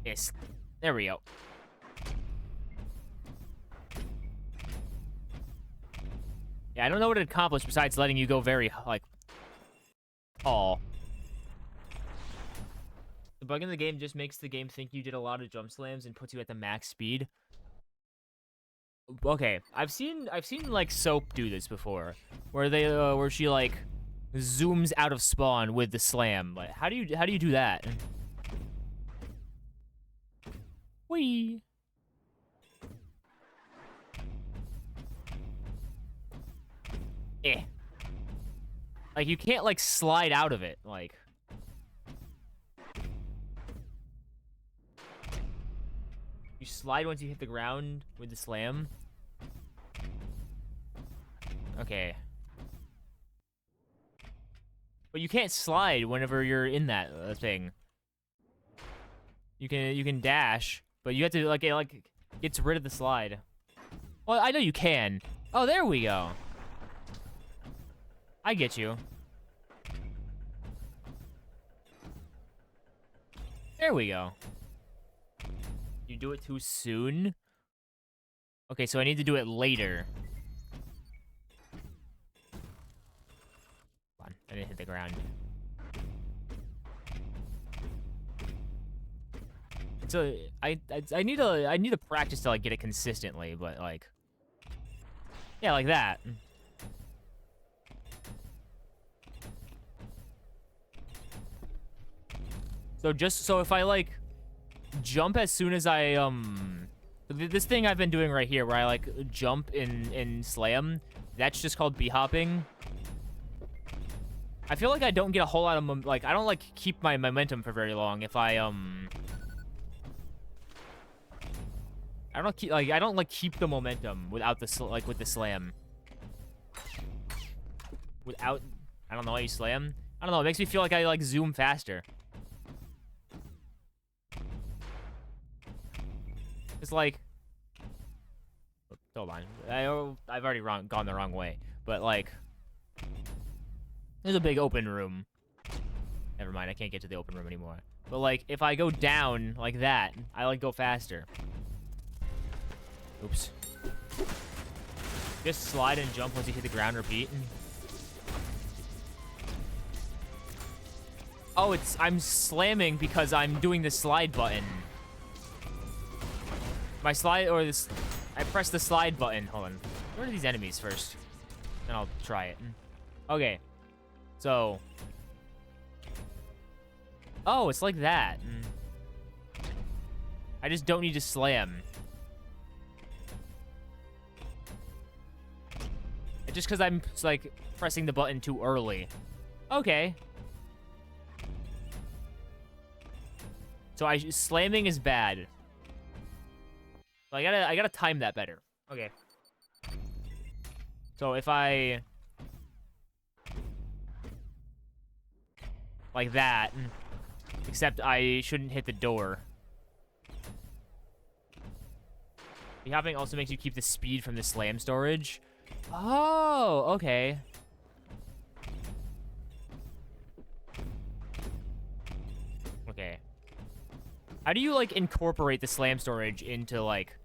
Yes. There we go. Yeah, I don't know what it accomplished besides letting you go very, like, tall. The bug in the game just makes the game think you did a lot of jump slams and puts you at the max speed. Okay, I've seen like Soap do this before, where she like zooms out of spawn with the slam. Like, how do you do that? Whee! Like, you can't, like, slide out of it, like. You slide once you hit the ground with the slam. Okay. But you can't slide whenever you're in that thing. You can dash, but you have to, like, it gets rid of the slide. Well, I know you can. Oh, there we go. I get you. There we go. You do it too soon? Okay, so I need to do it later. Come on, I didn't hit the ground. So I need to practice to like get it consistently, but like, yeah, like that. So if I like jump as soon as I this thing I've been doing right here where I like jump and slam, that's just called B-hopping. I feel like I don't get a whole lot of like I don't like keep my momentum for very long if I don't keep the momentum without the with the slam. Without, I don't know how you slam. I don't know. It makes me feel like I like zoom faster. It's like, hold on. I've already gone the wrong way. But like, there's a big open room. Never mind. I can't get to the open room anymore. But like, if I go down like that, I like go faster. Oops. Just slide and jump once you hit the ground, repeat. Oh, I'm slamming because I'm doing the slide button. My slide, or this, I press the slide button. Hold on. Where are these enemies first? Then I'll try it. Okay. So. Oh, it's like that. I just don't need to slam. Just because I'm, like, pressing the button too early. Okay. So slamming is bad. So I gotta time that better. Okay. So if I... like that. Except I shouldn't hit the door. Hopping also makes you keep the speed from the slam storage. Oh, okay. Okay. How do you, like, incorporate the slam storage into, like,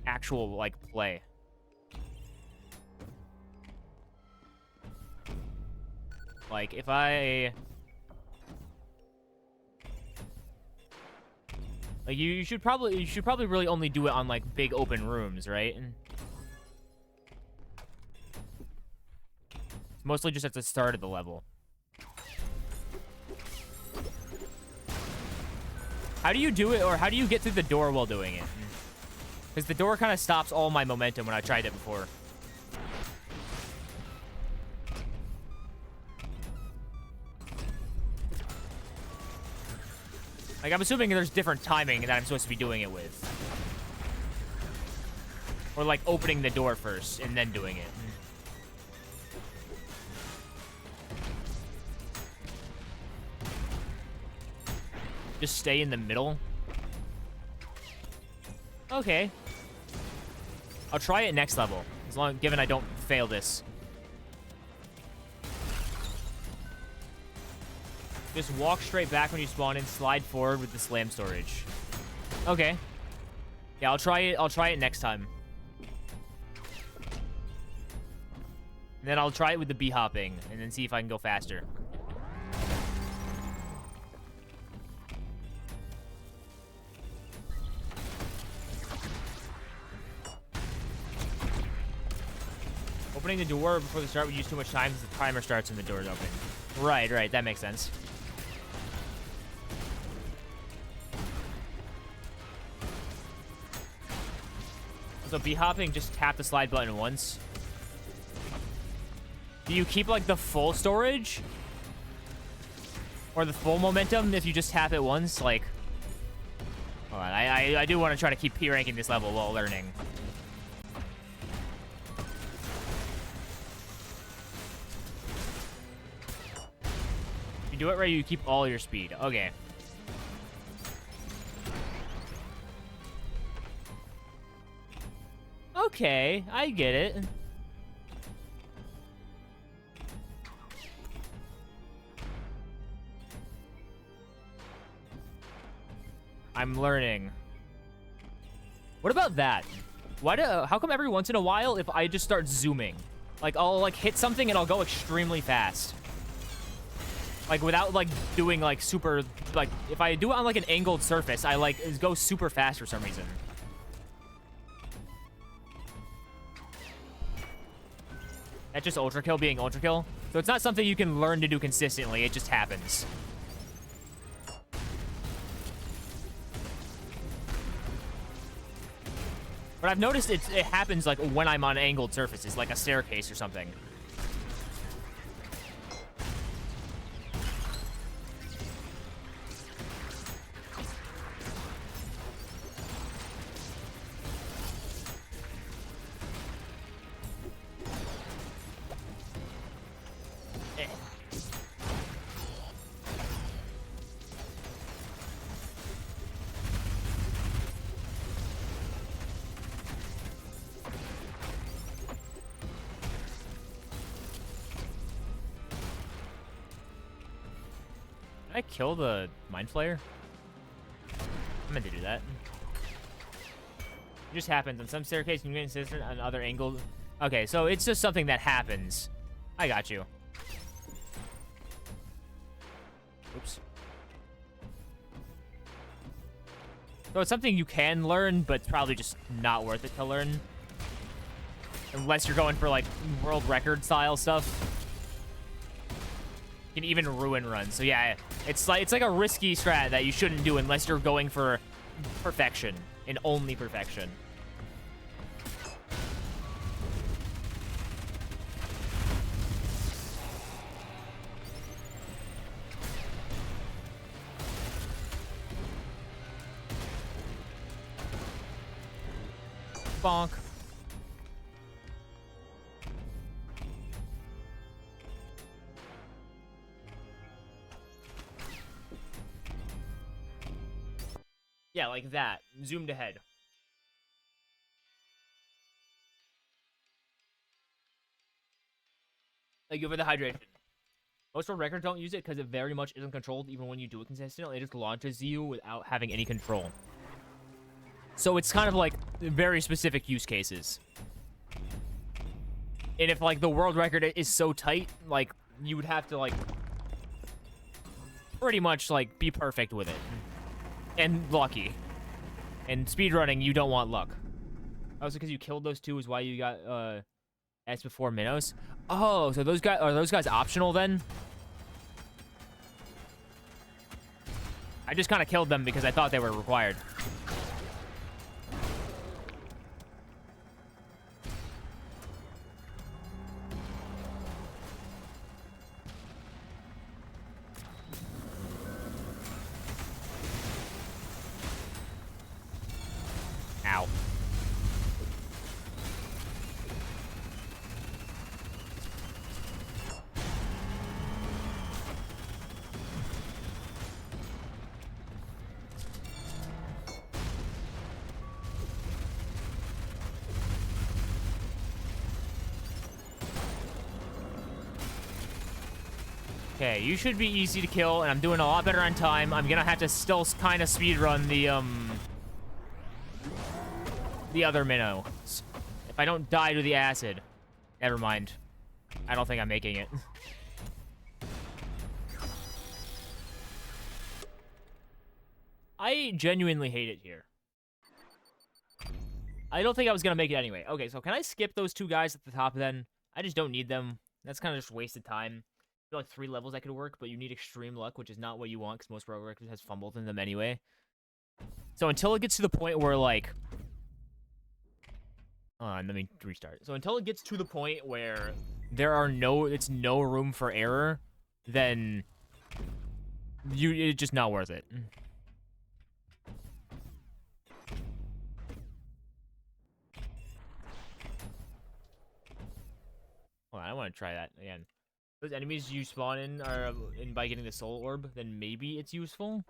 actual, like, play? Like, if I... like, you should probably really only do it on, like, big open rooms, right? It's mostly just at the start of the level. How do you do it, or how do you get through the door while doing it? Because the door kind of stops all my momentum when I tried it before. Like, I'm assuming there's different timing that I'm supposed to be doing it with. Or, like, opening the door first and then doing it. Just stay in the middle. Okay. I'll try it next level, given I don't fail this. Just walk straight back when you spawn and slide forward with the slam storage. Okay. Yeah, I'll try it next time. And then I'll try it with the bee hopping and then see if I can go faster. Opening the door before the start would use too much time because the timer starts and the door is open. Right, that makes sense. So bee hopping, just tap the slide button once. Do you keep like the full storage? Or the full momentum if you just tap it once? Like, hold on, I do want to try to keep P-ranking this level while learning. You do it right, you keep all your speed. Okay. Okay, I get it. I'm learning. What about that? How come every once in a while, if I just start zooming, like I'll like hit something and I'll go extremely fast? Like without like doing like super, like if I do it on like an angled surface, I like go super fast for some reason. That's just ultra kill being ultra kill. So it's not something you can learn to do consistently. It just happens. But I've noticed it happens like when I'm on angled surfaces, like a staircase or something. Can I kill the Mind Flayer? I meant to do that. It just happens. On some staircase, you can get insistent on other angles. Okay, so it's just something that happens. I got you. Oops. So it's something you can learn, but it's probably just not worth it to learn. Unless you're going for, like, world record style stuff. You can even ruin runs. So yeah, it's like a risky strat that you shouldn't do unless you're going for perfection and only perfection. Bonk. Yeah, like that. Zoomed ahead. Thank you for the hydration. Most world records don't use it because it very much isn't controlled even when you do it consistently. It just launches you without having any control. So it's kind of like very specific use cases. And if like the world record is so tight, like you would have to like pretty much like be perfect with it. And lucky. And speedrunning, you don't want luck. Also, because you killed those two is why you got S before minnows. Oh, so those guys are those guys optional then? I just kind of killed them because I thought they were required. Ow. Okay, you should be easy to kill, and I'm doing a lot better on time. I'm gonna have to still kind of speedrun the other minnow. If I don't die to the acid. Never mind. I don't think I'm making it. I genuinely hate it here. I don't think I was gonna make it anyway. Okay, so can I skip those two guys at the top then? I just don't need them. That's kind of just wasted time. I feel like 3 levels I could work, but you need extreme luck, which is not what you want because most pro records has fumbles in them anyway. So until it gets to the point where like... let me restart. So until it gets to the point where it's no room for error, then it's just not worth it. Hold on, I want to try that again. Those enemies you spawn in are by getting the soul orb, then maybe it's useful.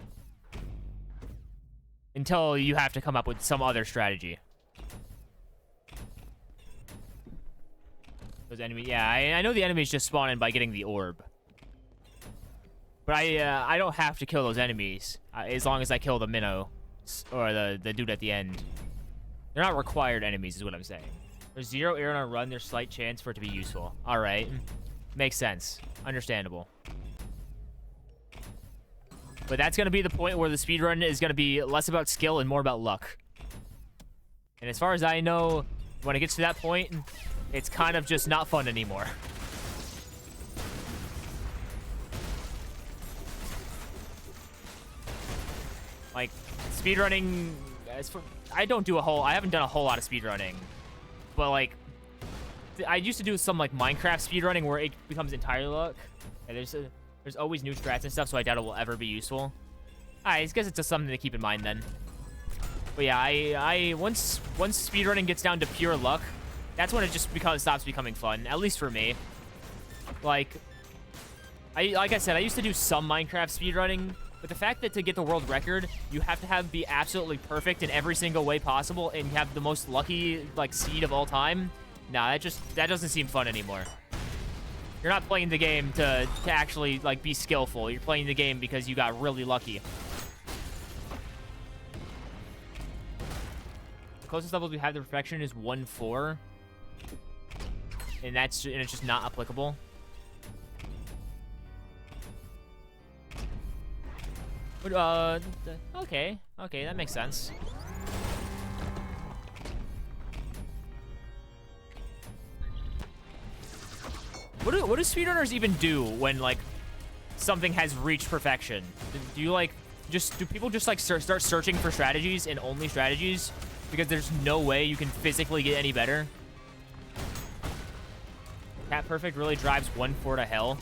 Until you have to come up with some other strategy. Those enemies, yeah, I know the enemies just spawn in by getting the orb. But I don't have to kill those enemies as long as I kill the minnow or the dude at the end. They're not required enemies, is what I'm saying. There's 0 air on a run. There's slight chance for it to be useful. All right, makes sense. Understandable. But that's gonna be the point where the speedrun is gonna be less about skill and more about luck. And as far as I know, when it gets to that point, it's kind of just not fun anymore. Like, speedrunning, I haven't done a whole lot of speedrunning. But, like, I used to do some, like, Minecraft speedrunning where it becomes entirely luck. And there's always new strats and stuff, so I doubt it will ever be useful. I guess it's just something to keep in mind then. But yeah, once speedrunning gets down to pure luck, that's when it just stops becoming fun, at least for me. Like I said, I used to do some Minecraft speedrunning, but the fact that to get the world record, you have to be absolutely perfect in every single way possible, and you have the most lucky, like, seed of all time, nah, that doesn't seem fun anymore. You're not playing the game to actually, like, be skillful. You're playing the game because you got really lucky. The closest levels we have to perfection is 1-4. And it's just not applicable. But, okay. Okay, that makes sense. What do speedrunners even do when, like, something has reached perfection? Do you, like, do people just, like, start searching for strategies and only strategies because there's no way you can physically get any better? Cat Perfect really drives 1-4 to hell.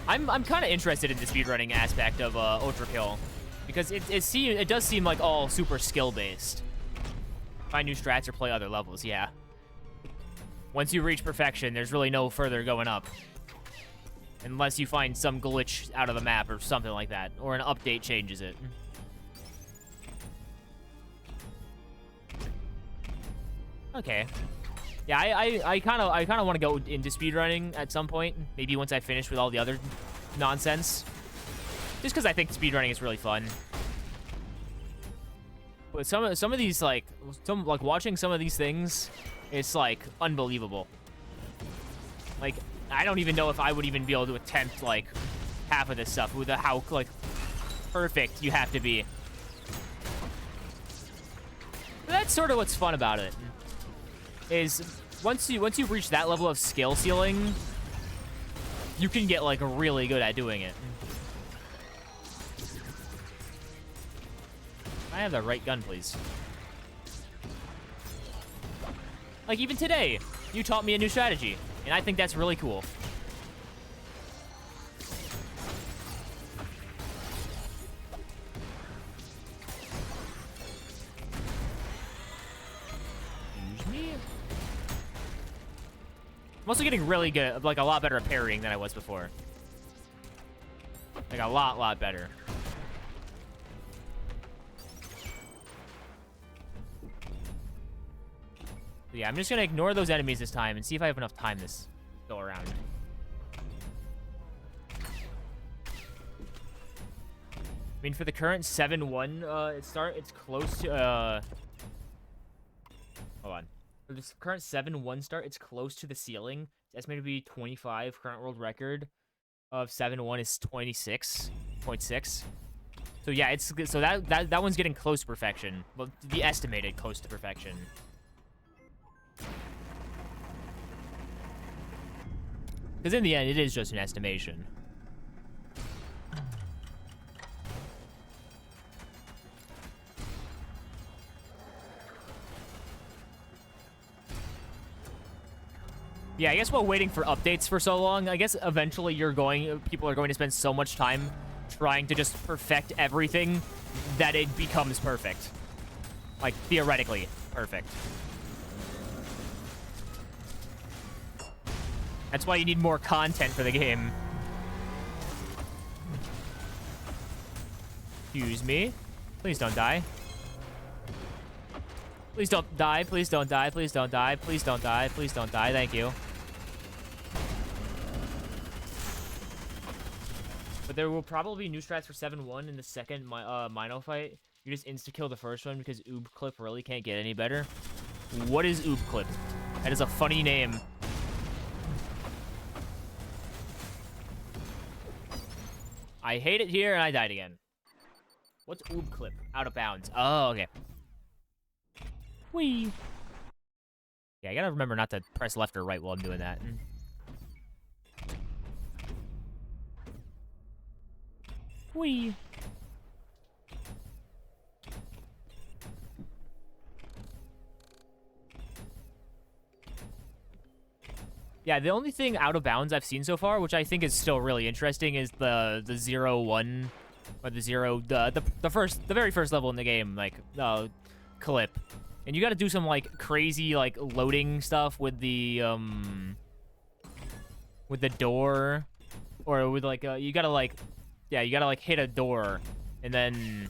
I'm kind of interested in the speedrunning aspect of Ultra Kill because it does seem like all super skill based. Find new strats or play other levels, yeah. Once you reach perfection, there's really no further going up. Unless you find some glitch out of the map or something like that. Or an update changes it. Okay. Yeah, I kind of want to go into speedrunning at some point. Maybe once I finish with all the other nonsense. Just because I think speedrunning is really fun. But some of these, like watching some of these things, it's, like, unbelievable. Like, I don't even know if I would even be able to attempt, like, half of this stuff with how, like, perfect you have to be. But that's sort of what's fun about it. Is once you reach that level of skill ceiling, you can get, like, really good at doing it. I have the right gun, please. Like, even today, you taught me a new strategy, and I think that's really cool. Excuse me? I'm also getting really good, like, a lot better at parrying than I was before. Like, a lot better. Yeah, I'm just gonna ignore those enemies this time and see if I have enough time this go around. I mean, for the current 7-1 it's close to hold on. For this current 7-1 start, it's close to the ceiling. It's estimated to be 25. Current world record of 7-1 is 26.6. So yeah, that one's getting close to perfection. Well, the estimated close to perfection. Because in the end, it is just an estimation. Yeah, I guess while waiting for updates for so long, I guess eventually people are going to spend so much time trying to just perfect everything that it becomes perfect. Like, theoretically perfect. That's why you need more content for the game. Excuse me. Please don't die. Please don't die. Please don't die. Please don't die. Please don't die. Please don't die. Thank you. But there will probably be new strats for 7-1 in the second Mino fight. You just insta-kill the first one because Oob Clip really can't get any better. What is Oob Clip? That is a funny name. I hate it here, and I died again. What's Oob Clip? Out of bounds. Oh, okay. Whee! Yeah, I gotta remember not to press left or right while I'm doing that. Whee! Yeah, the only thing out of bounds I've seen so far, which I think is still really interesting, is the 0-1 or the very first level in the game, like clip. And you got to do some like crazy like loading stuff with the door, or with like you gotta like hit a door and then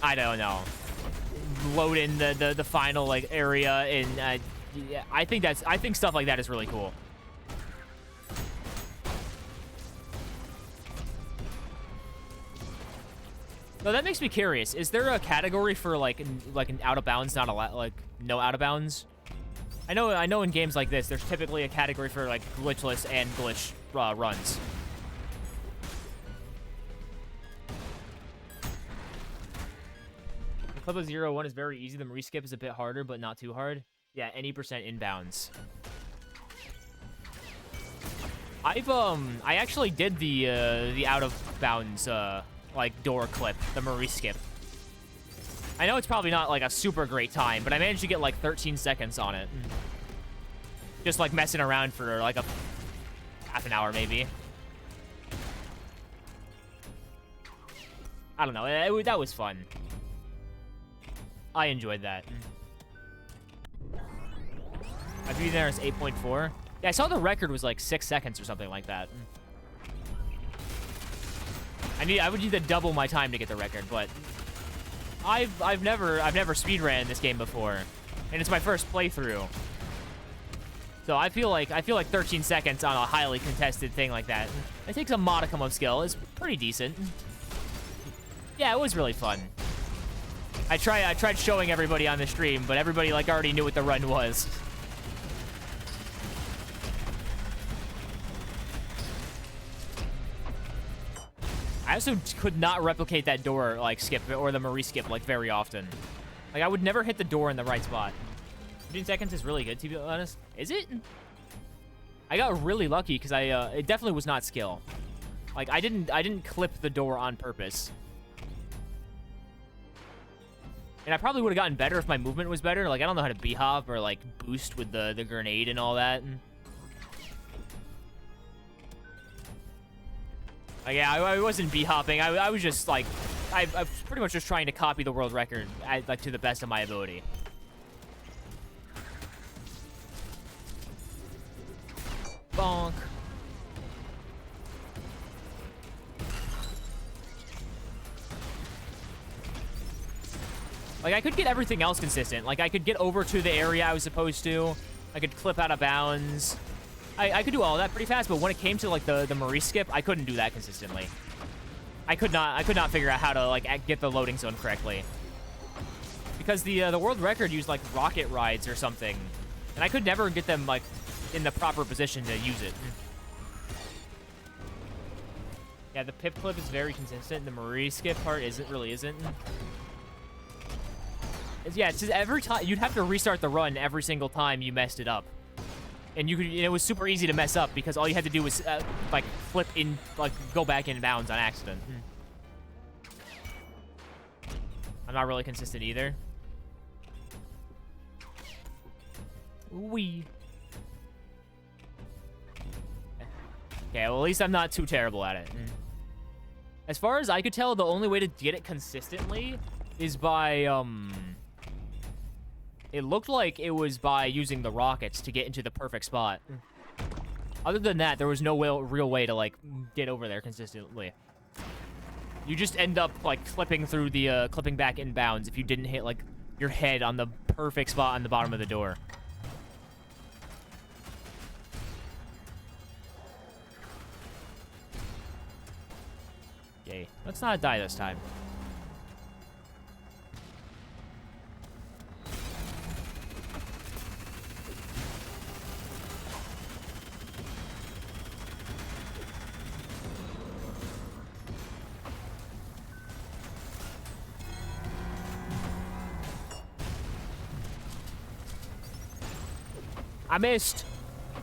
I don't know, load in the final like area, and yeah, I think stuff like that is really cool. So that makes me curious. Is there a category for like an out of bounds, not a lot, like no out of bounds? I know in games like this, there's typically a category for like glitchless and glitch runs. The Clip of 0-1 is very easy. The reskip is a bit harder, but not too hard. Yeah, any percent inbounds. I actually did the out of bounds like door clip, the Marie skip. I know it's probably not like a super great time, but I managed to get like 13 seconds on it. Just like messing around for like a half an hour maybe. I don't know. That was fun. I enjoyed that. My view there is 8.4. Yeah, I saw the record was like 6 seconds or something like that. I would need to double my time to get the record, but I've never speedran this game before, and it's my first playthrough. So I feel like 13 seconds on a highly contested thing like that, it takes a modicum of skill. It's pretty decent. Yeah, it was really fun. I tried showing everybody on the stream, but everybody like already knew what the run was. I also could not replicate that door like skip or the Marie skip like very often. Like I would never hit the door in the right spot. 15 seconds is really good, to be honest. Is it? I got really lucky because it definitely was not skill. Like I didn't clip the door on purpose. And I probably would have gotten better if my movement was better. Like I don't know how to b-hop or like boost with the grenade and all that. Yeah, I wasn't b-hopping. I was just like, I was pretty much just trying to copy the world record like to the best of my ability. Bonk. Like I could get everything else consistent. Like I could get over to the area I was supposed to. I could clip out of bounds. I could do all that pretty fast, but when it came to like the Marie skip, I couldn't do that consistently. I could not figure out how to like get the loading zone correctly. Because the world record used like rocket rides or something, and I could never get them like in the proper position to use it. Yeah, the pip clip is very consistent. The Marie skip part really isn't. Yeah, it's just every time you'd have to restart the run every single time you messed it up. And it was super easy to mess up because all you had to do was like flip in, like go back in bounds on accident. I'm not really consistent either. Wee. Okay, well at least I'm not too terrible at it. As far as I could tell, the only way to get it consistently is by it looked like it was by using the rockets to get into the perfect spot. Other than that, there was no real way to, like, get over there consistently. You just end up, like, clipping through the, clipping back in bounds if you didn't hit, like, your head on the perfect spot on the bottom of the door. Yay. Let's not die this time. I missed.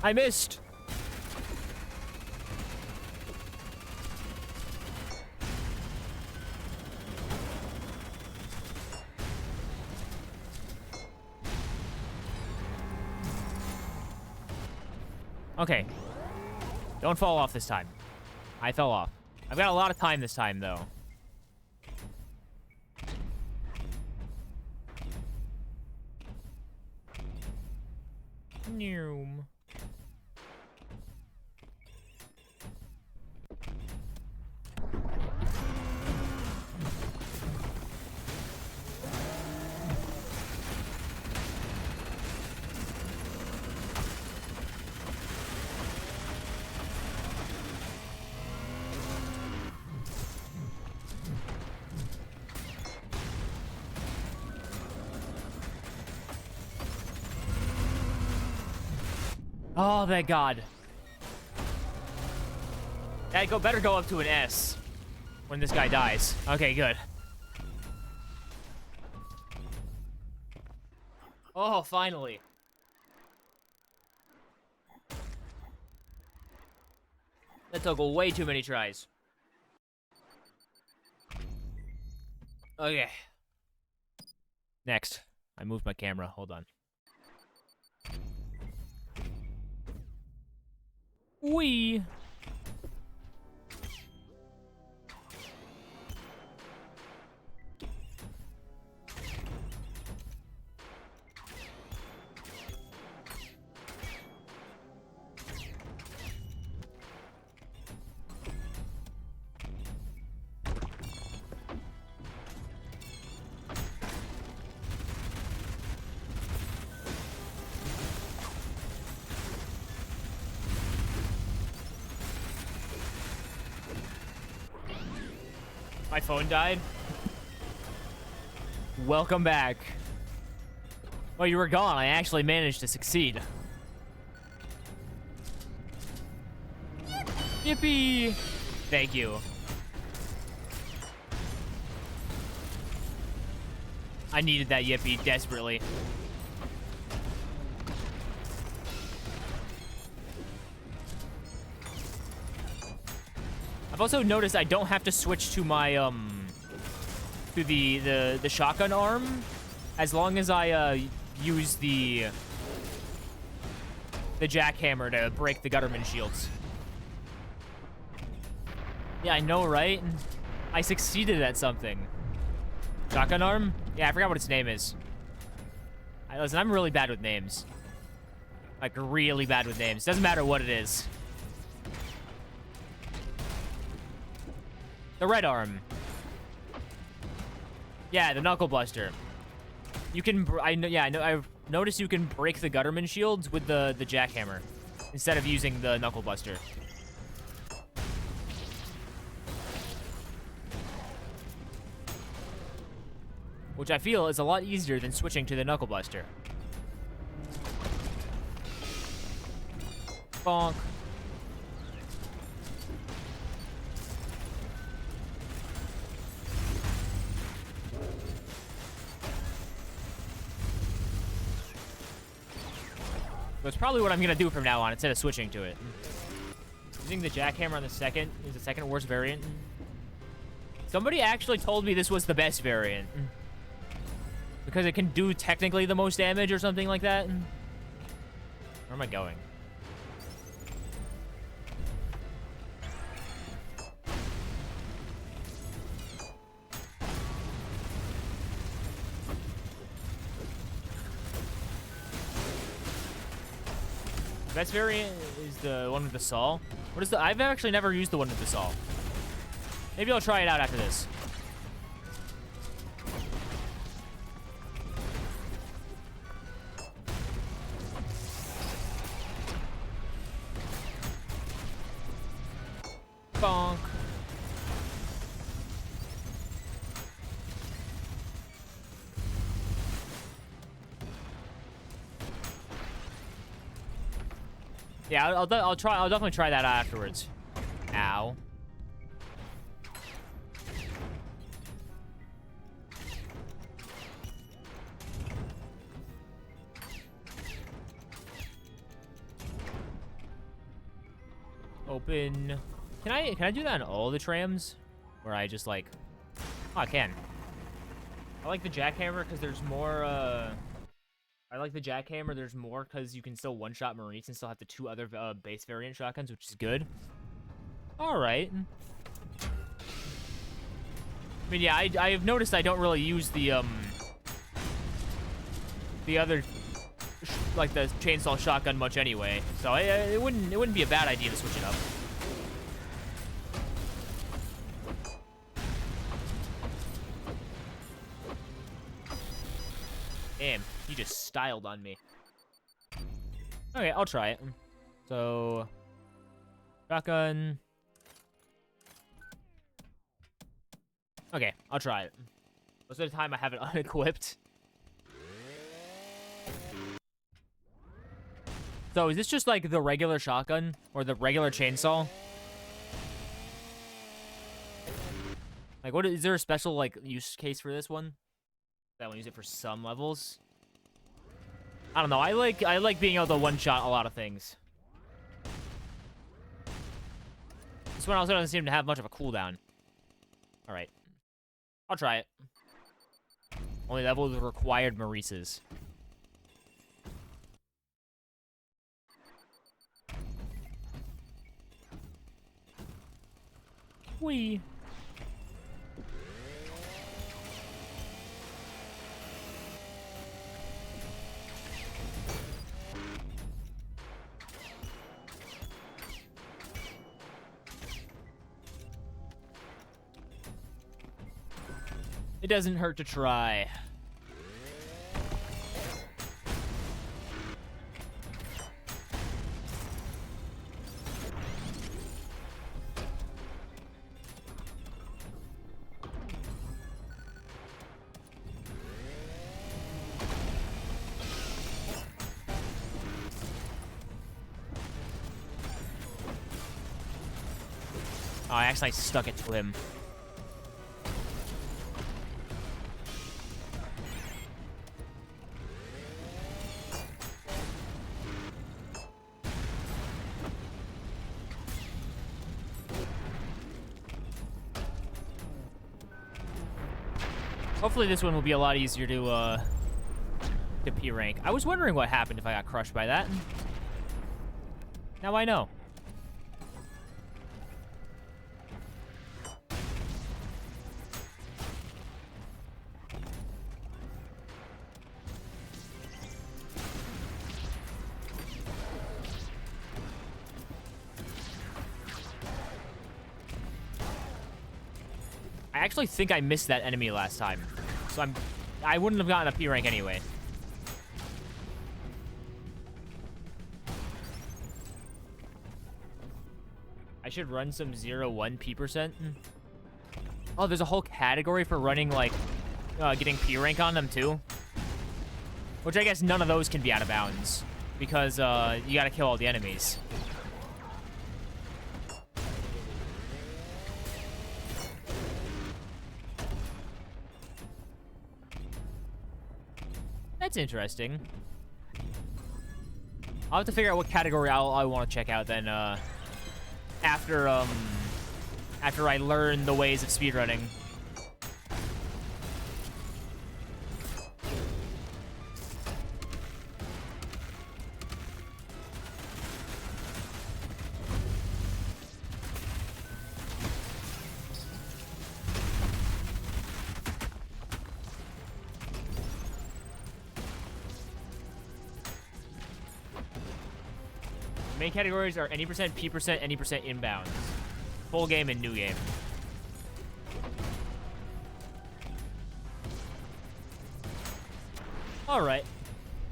I missed. Okay. Don't fall off this time. I fell off. I've got a lot of time this time, though. Noom. Oh, thank God. That better go up to an S when this guy dies. Okay, good. Oh, finally. That took way too many tries. Okay. Next. I moved my camera. Hold on. Wee. My phone died. Welcome back. Oh, you were gone. I actually managed to succeed. Yippee! Thank you. I needed that yippee desperately. I've also noticed I don't have to switch to my to the shotgun arm as long as I use the jackhammer to break the Gutterman shields. Yeah, I know, right? I succeeded at something. Shotgun arm? Yeah, I forgot what its name is. Listen, I'm really bad with names. Like, really bad with names. Doesn't matter what it is. The red arm. Yeah, the knuckle buster. You can, I know. I've noticed you can break the Gutterman shields with the jackhammer instead of using the knuckle buster. Which I feel is a lot easier than switching to the knuckle buster. Bonk. That's probably what I'm gonna do from now on instead of switching to it. Using the jackhammer on the second is the second worst variant. Somebody actually told me this was the best variant. Because it can do technically the most damage or something like that. Where am I going? The best variant is the one with the saw. What is the? I've actually never used the one with the saw. Maybe I'll try it out after this. Bonk. Yeah, I'll definitely try that afterwards. Ow. Open. Can I do that on all the trams? Where I just like... Oh, I can. I like the jackhammer because there's more, I like the jackhammer. There's more because you can still one-shot Marines and still have the two other base variant shotguns, which is good. All right. I mean, yeah, I have noticed I don't really use the other, like the chainsaw shotgun much anyway. So it wouldn't be a bad idea to switch it up. Damn, he just styled on me. Okay, I'll try it. So, shotgun. Okay, I'll try it. Most of the time I have it unequipped. So is this just like the regular shotgun or the regular chainsaw? Like, what is there a special like use case for this one? That one use it for some levels. I don't know. I like being able to one-shot a lot of things. This one also doesn't seem to have much of a cooldown. All right, I'll try it. Only level with required Maurices. Whee! It doesn't hurt to try. Oh, I actually stuck it to him. Hopefully this one will be a lot easier to P rank. I was wondering what happened if I got crushed by that. Now I know. I actually think I missed that enemy last time. So I wouldn't have gotten a P rank anyway. I should run some 0-1 P%. Oh, there's a whole category for running, like, getting P rank on them, too. Which I guess none of those can be out of bounds. Because, you gotta kill all the enemies. That's interesting. I'll have to figure out what category I want to check out then, after I learn the ways of speedrunning. Main categories are any percent, P%, any percent inbounds. Full game and new game. All right.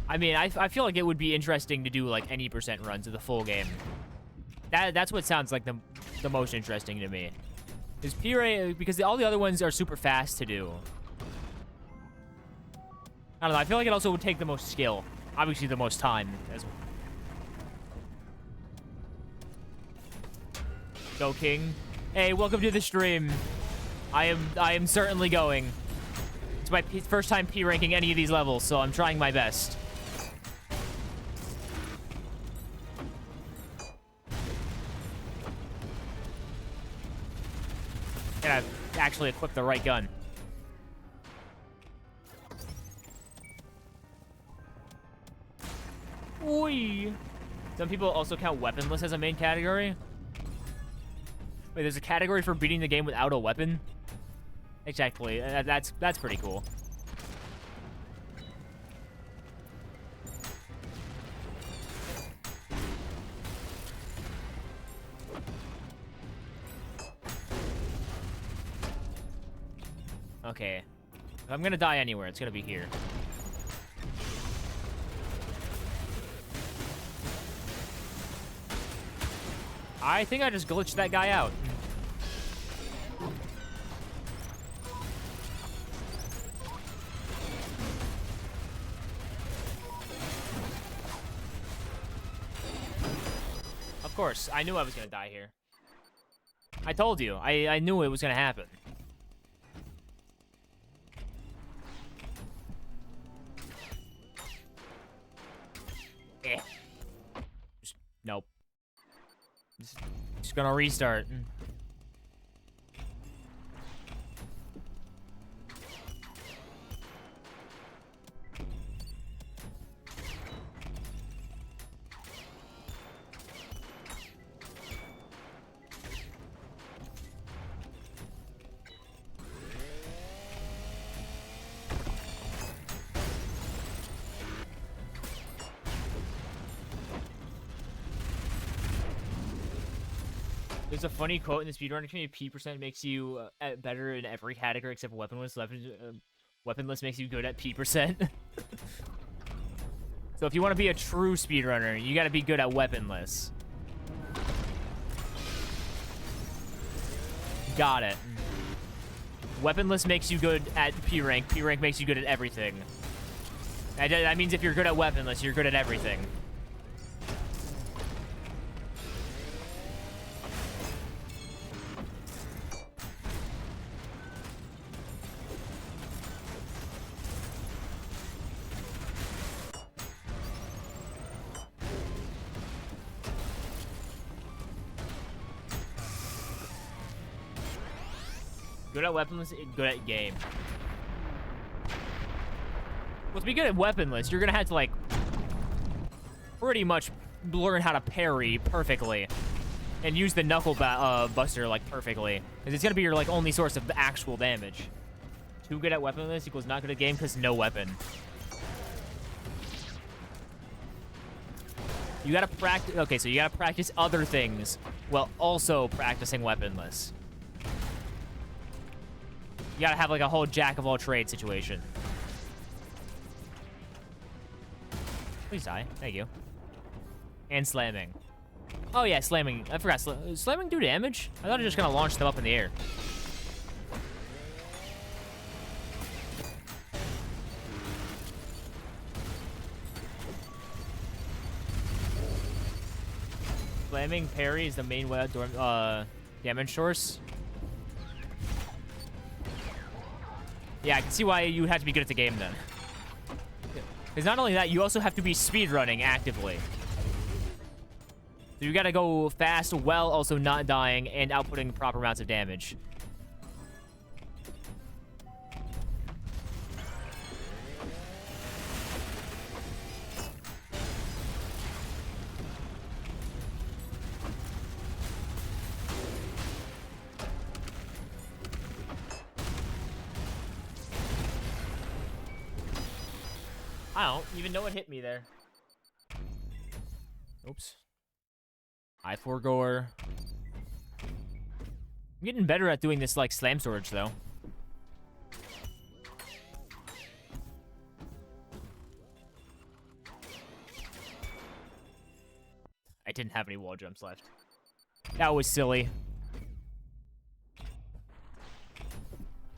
I mean, I feel like it would be interesting to do like any percent runs of the full game. That's what sounds like the most interesting to me. Is P-Ray, because all the other ones are super fast to do. I don't know. I feel like it also would take the most skill. Obviously, the most time as well. Go King. Hey, welcome to the stream. I am certainly going. It's my first time P ranking any of these levels, so I'm trying my best. And I've actually equipped the right gun. Oi. Some people also count weaponless as a main category. Wait, there's a category for beating the game without a weapon? Exactly. That's pretty cool. Okay. If I'm gonna die anywhere, it's gonna be here. I think I just glitched that guy out. course. I knew I was gonna die here. I told you. I knew it was gonna happen. Nope. Just gonna restart. There's a funny quote in the speedrunning community: P% makes you better in every category except weaponless. Weaponless makes you good at P%. So if you want to be a true speedrunner, you got to be good at weaponless. Got it. Weaponless makes you good at P rank. P rank makes you good at everything. That means if you're good at weaponless, you're good at everything. Good at weaponless, good at game. Well, to be good at weaponless, you're gonna have to, like, pretty much learn how to parry perfectly. And use the knuckle buster, like, perfectly. Because it's gonna be your, like, only source of actual damage. Too good at weaponless equals not good at game because no weapon. You gotta practice... Okay, so you gotta practice other things while also practicing weaponless. You gotta have, like, a whole jack-of-all-trades situation. Please die. Thank you. And slamming. Oh, yeah, slamming. I forgot. Slamming do damage? I thought it was just gonna launch them up in the air. Slamming parry is the main damage source. Yeah, I can see why you would have to be good at the game then. Because not only that, you also have to be speedrunning actively. So you gotta go fast while also not dying and outputting proper amounts of damage. I don't even know what hit me there. Oops. I4 goer. I'm getting better at doing this, like, slam storage, though. I didn't have any wall jumps left. That was silly.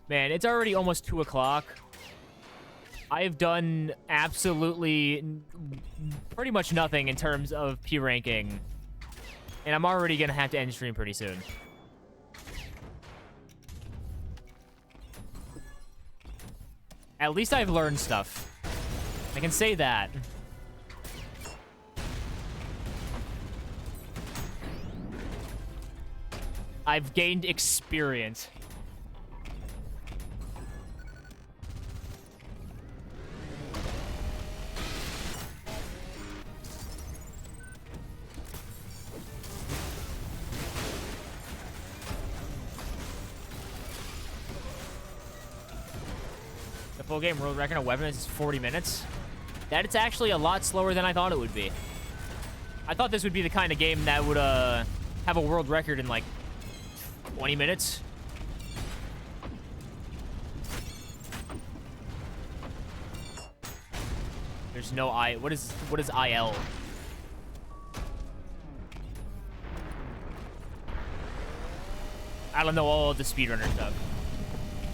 Man, it's already almost 2 o'clock. I've done absolutely pretty much nothing in terms of P ranking. And I'm already going to have to end stream pretty soon. At least I've learned stuff. I can say that. I've gained experience. Full game world record of weapons is 40 minutes. That's actually a lot slower than I thought it would be. I thought this would be the kind of game that would have a world record in like 20 minutes. There's no what is IL? I don't know all of the speedrunner stuff.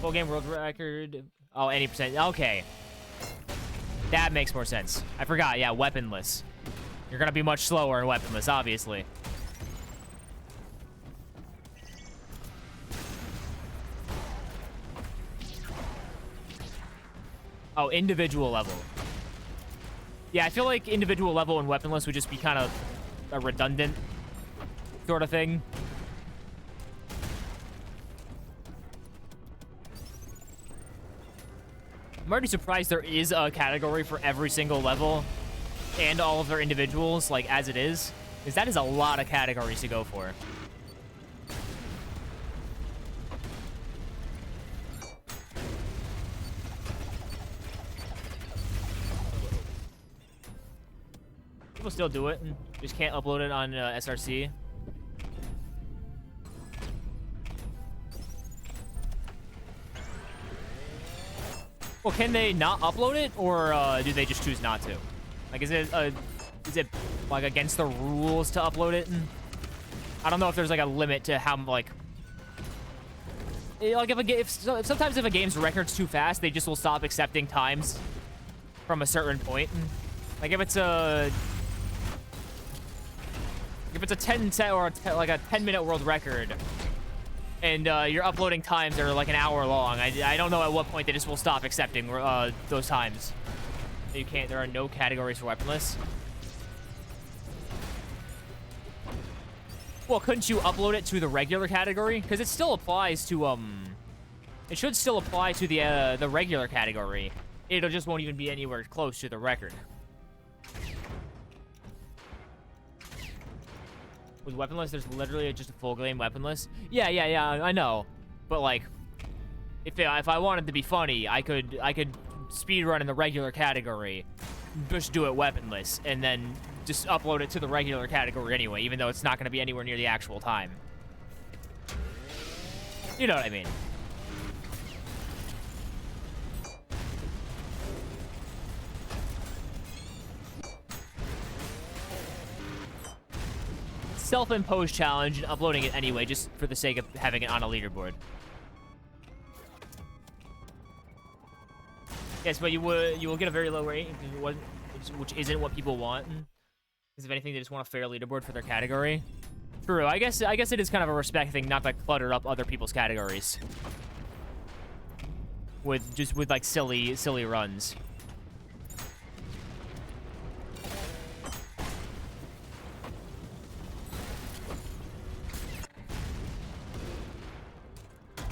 Full game world record. Oh, 80%. Okay. That makes more sense. I forgot. Yeah, weaponless. You're going to be much slower in weaponless, obviously. Oh, individual level. Yeah, I feel like individual level and weaponless would just be kind of a redundant sort of thing. I'm already surprised there is a category for every single level and all of their individuals, like, as it is. Because that is a lot of categories to go for. People still do it. Just can't upload it on SRC. Well, can they not upload it, or do they just choose not to? Like, is it like against the rules to upload it? I don't know if there's like a limit to how like sometimes if a game's record's too fast, they just will stop accepting times from a certain point. Like if it's a 10 set or like a 10-minute world record, and you're uploading times that are like an hour long, I don't know at what point they just will stop accepting those times. You can't. There are no categories for weaponless. Well, couldn't you upload it to the regular category? Because it still applies to it should still apply to the regular category. It just won't even be anywhere close to the record. With weaponless, there's literally just a full game weaponless. Yeah, I know. But like, if I wanted to be funny, I could speedrun in the regular category, just do it weaponless, and then just upload it to the regular category anyway, even though it's not going to be anywhere near the actual time. You know what I mean? Self-imposed challenge and uploading it anyway, just for the sake of having it on a leaderboard. Yes, but you will get a very low rate, which isn't what people want. Because if anything, they just want a fair leaderboard for their category. True. I guess it is kind of a respect thing not to clutter up other people's categories with like silly runs.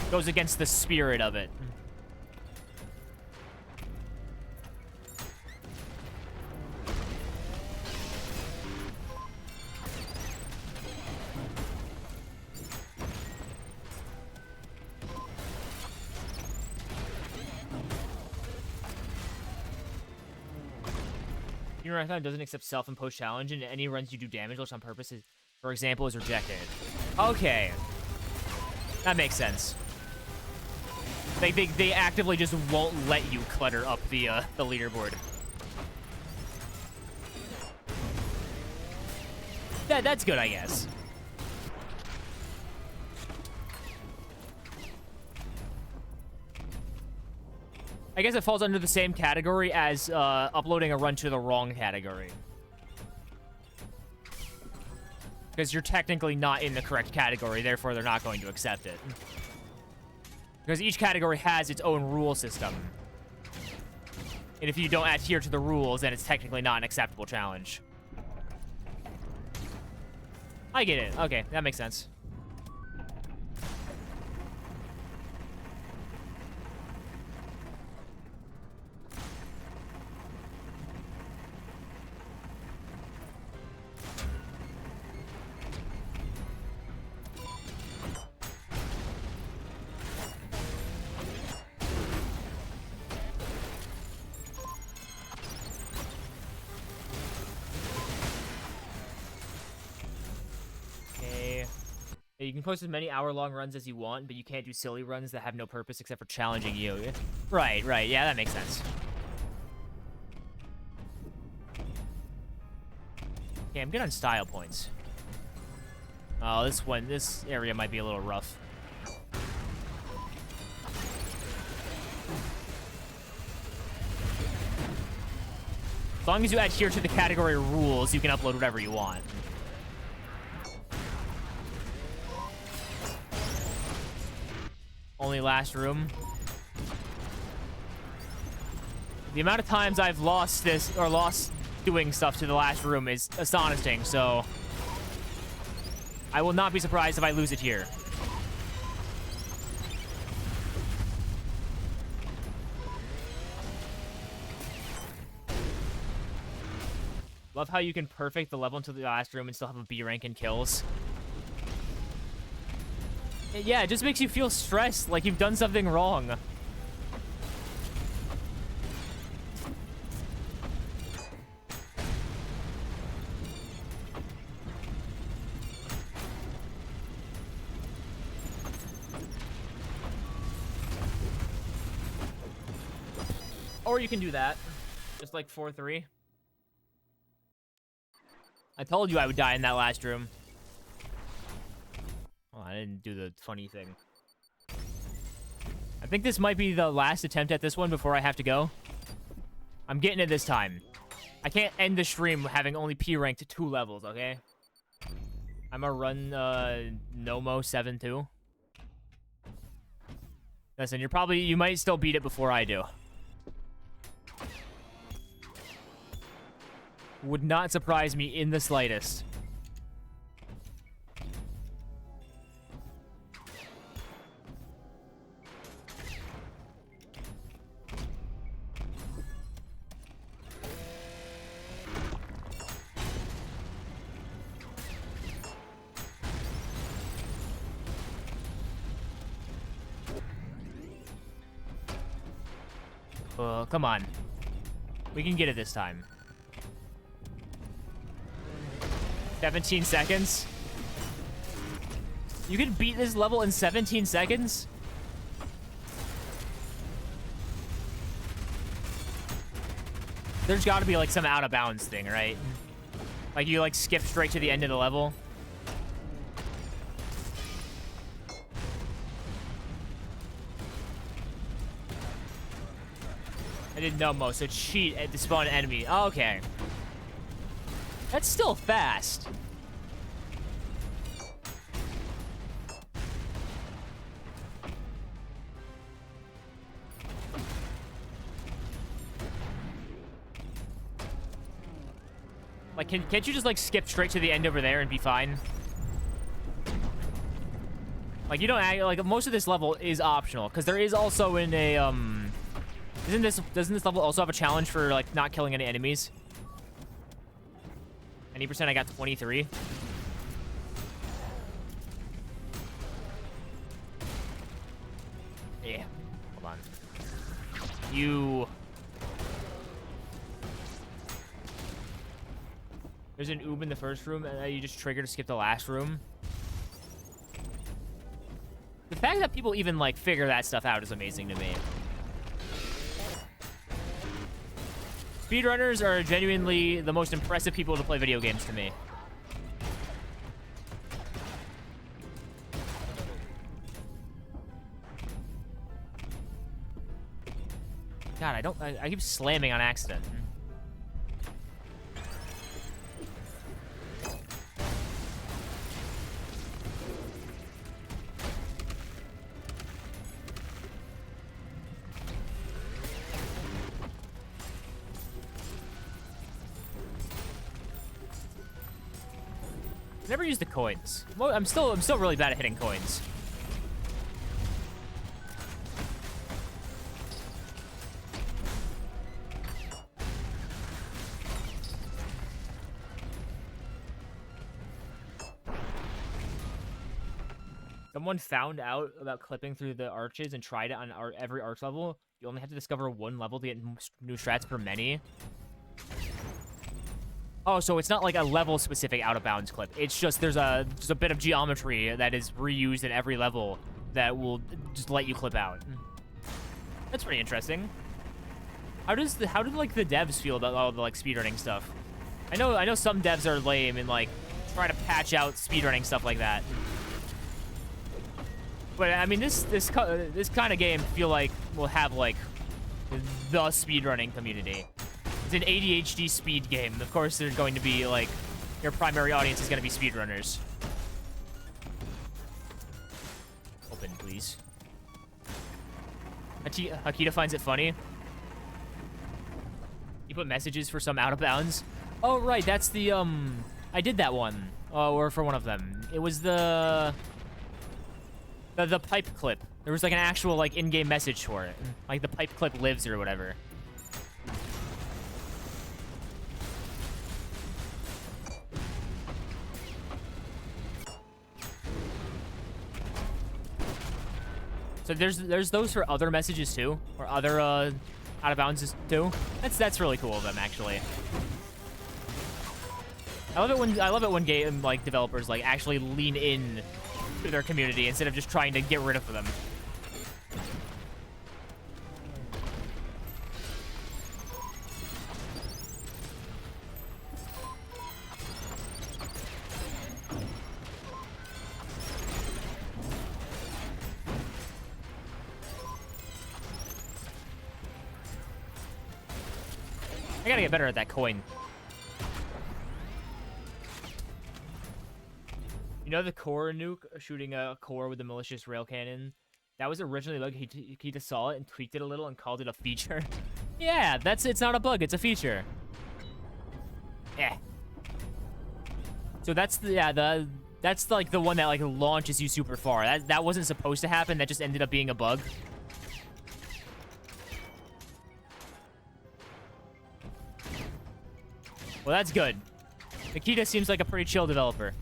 Goes against the spirit of it. Your marathon doesn't accept self-imposed challenge, and any runs you do damage on purpose, for example, is rejected. Okay, that makes sense. They actively just won't let you clutter up the leaderboard. That's good, I guess. I guess it falls under the same category as uploading a run to the wrong category. Because you're technically not in the correct category, therefore they're not going to accept it. Because each category has its own rule system. And if you don't adhere to the rules, then it's technically not an acceptable challenge. I get it. Okay, that makes sense. You can post as many hour-long runs as you want, but you can't do silly runs that have no purpose except for challenging you. Right. Yeah, that makes sense. Okay, I'm good on style points. Oh, this area might be a little rough. As long as you adhere to the category rules, you can upload whatever you want. Only last room. The amount of times I've lost this, or lost doing stuff to the last room is astonishing, so... I will not be surprised if I lose it here. Love how you can perfect the level into the last room and still have a B rank in kills. Yeah, it just makes you feel stressed, like you've done something wrong. Or you can do that. Just like 4-3. I told you I would die in that last room. Oh, I didn't do the funny thing. I think this might be the last attempt at this one before I have to go. I'm getting it this time. I can't end the stream having only P ranked 2 levels, okay? I'm gonna run Nomo 7-2. Listen, you might still beat it before I do. Would not surprise me in the slightest. Come on. We can get it this time. 17 seconds? You can beat this level in 17 seconds? There's got to be like some out of bounds thing, right? Like you like skip straight to the end of the level. I didn't know most, so cheat at the spawn enemy. Oh, okay. That's still fast. Like, can't you just, like, skip straight to the end over there and be fine? Like, you don't... Like, most of this level is optional, because there is also in a, doesn't this level also have a challenge for, like, not killing any enemies? 90%, I got 23. Yeah. Hold on. There's an oob in the first room that you just trigger to skip the last room. The fact that people even, like, figure that stuff out is amazing to me. Speedrunners are genuinely the most impressive people to play video games to me. God, I keep slamming on accident. Never used the coins. Well, I'm still really bad at hitting coins. Someone found out about clipping through the arches and tried it on every arch level. You only have to discover one level to get new strats per many. Oh, so it's not like a level-specific out-of-bounds clip. It's just there's a bit of geometry that is reused in every level that will just let you clip out. That's pretty interesting. How do like the devs feel about all the like speedrunning stuff? I know some devs are lame and like try to patch out speedrunning stuff like that. But I mean, this kind of game feel like will have like the speedrunning community. It's an ADHD speed game. Of course, there's going to be, like, your primary audience is going to be speedrunners. Open, please. Hakita finds it funny. put messages for some out of bounds. Oh, right, that's the, I did that one. Or for one of them. It was the pipe clip. There was like an actual like in-game message for it. Like the pipe clip lives or whatever. So there's those for other messages too, or other out of bounds too. That's really cool of them actually. I love it when game like developers like actually lean in to their community instead of just trying to get rid of them. I gotta get better at that coin. You know the core nuke shooting a core with a malicious rail cannon? That was originally a bug. He just saw it and tweaked it a little and called it a feature. Yeah, it's not a bug, it's a feature. Yeah. So that's that's like the one that like launches you super far. That wasn't supposed to happen. That just ended up being a bug. Well, that's good. Nikita seems like a pretty chill developer.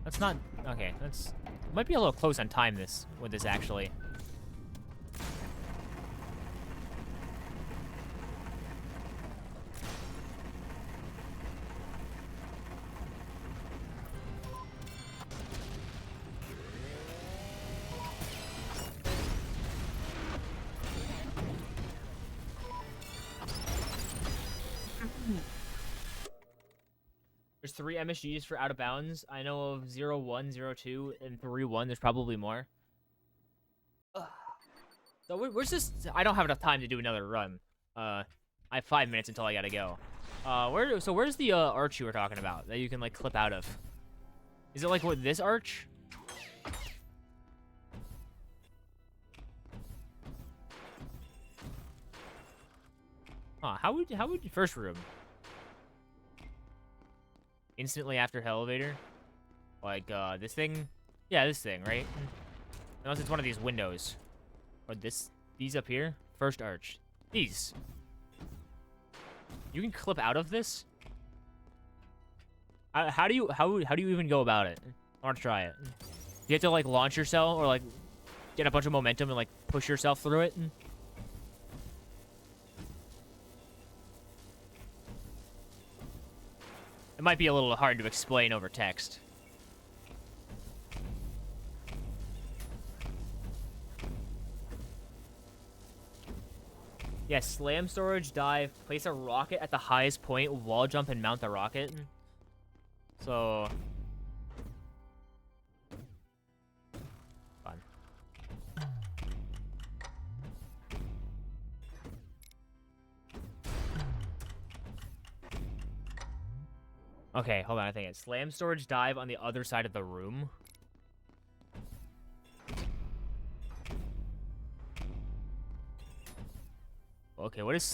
That's not... Okay, that's... Might be a little close on time with this, actually. There's 3 MSGs for out of bounds. I know of 0, 1, 0, 2, and 3, 1. There's probably more. So where's this? I don't have enough time to do another run. I have 5 minutes until I gotta go. Where's the arch you were talking about that you can like clip out of? Is it like what, this arch? Huh? How would first room? Instantly after elevator? Like, this thing? Yeah, this thing, right? Unless it's one of these windows. Or these up here? First arch. These. You can clip out of this? How do you even go about it? I want to try it. You have to, like, launch yourself or, like, get a bunch of momentum and, like, push yourself through it? It might be a little hard to explain over text. Yes, slam storage, dive, place a rocket at the highest point, wall jump, and mount the rocket. So... Fun. Okay, hold on, I think it's slam storage dive on the other side of the room. Okay, what is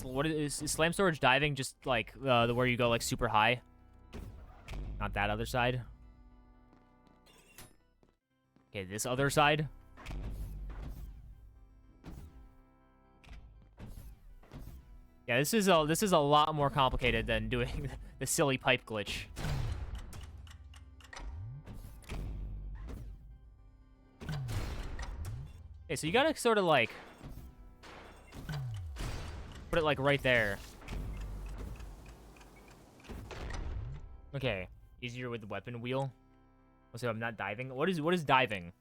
slam storage diving just like the where you go like super high? Not that other side. Okay, this other side. Yeah, this is a lot more complicated than doing the silly pipe glitch. Okay, so you gotta sort of like put it like right there. Okay, easier with the weapon wheel. So I'm not diving. What is diving?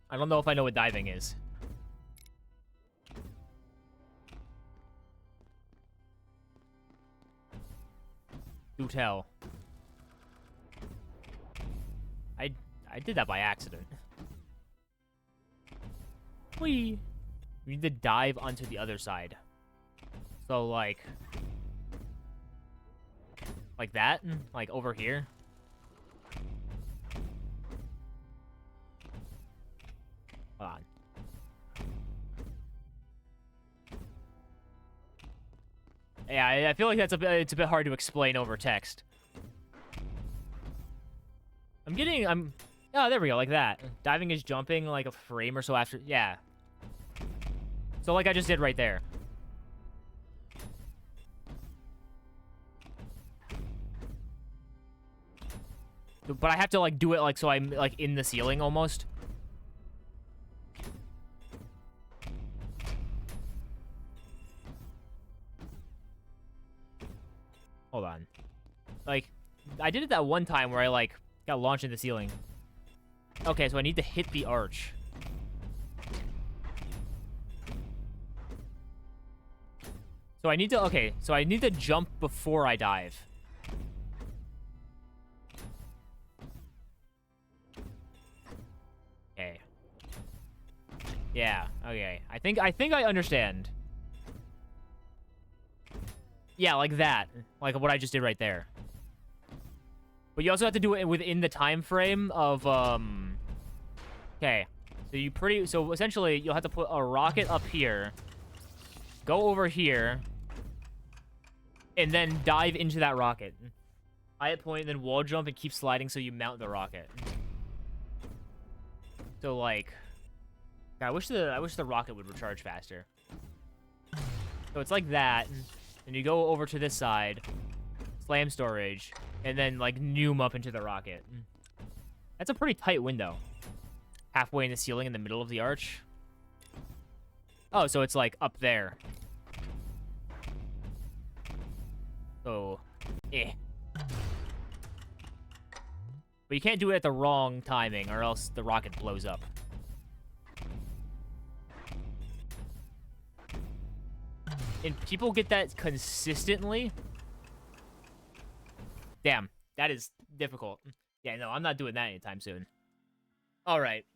I don't know if I know what diving is. Do tell. I did that by accident. Whee! We need to dive onto the other side. So like that? Like over here? Hold on. Yeah, I feel like it's a bit hard to explain over text. Oh, there we go, like that. Diving is jumping like a frame or so after, yeah. So like I just did right there. But I have to like do it like so I'm like in the ceiling almost. Hold on. Like, I did it that one time where I like got launched in the ceiling. Okay, so I need to hit the arch. So I need to, okay, so I need to jump before I dive. Okay. Yeah, okay. I think I understand. Yeah, like that. Like what I just did right there. But you also have to do it within the time frame of, okay. So essentially, you'll have to put a rocket up here. Go over here. And then dive into that rocket. Hit point, then wall jump and keep sliding so you mount the rocket. So, like... I wish the rocket would recharge faster. So it's like that. And you go over to this side. Slam storage. And then, like, noom up into the rocket. That's a pretty tight window. Halfway in the ceiling in the middle of the arch. Oh, so it's, like, up there. So, eh. But you can't do it at the wrong timing, or else the rocket blows up. And people get that consistently. Damn, that is difficult. Yeah, no, I'm not doing that anytime soon. All right.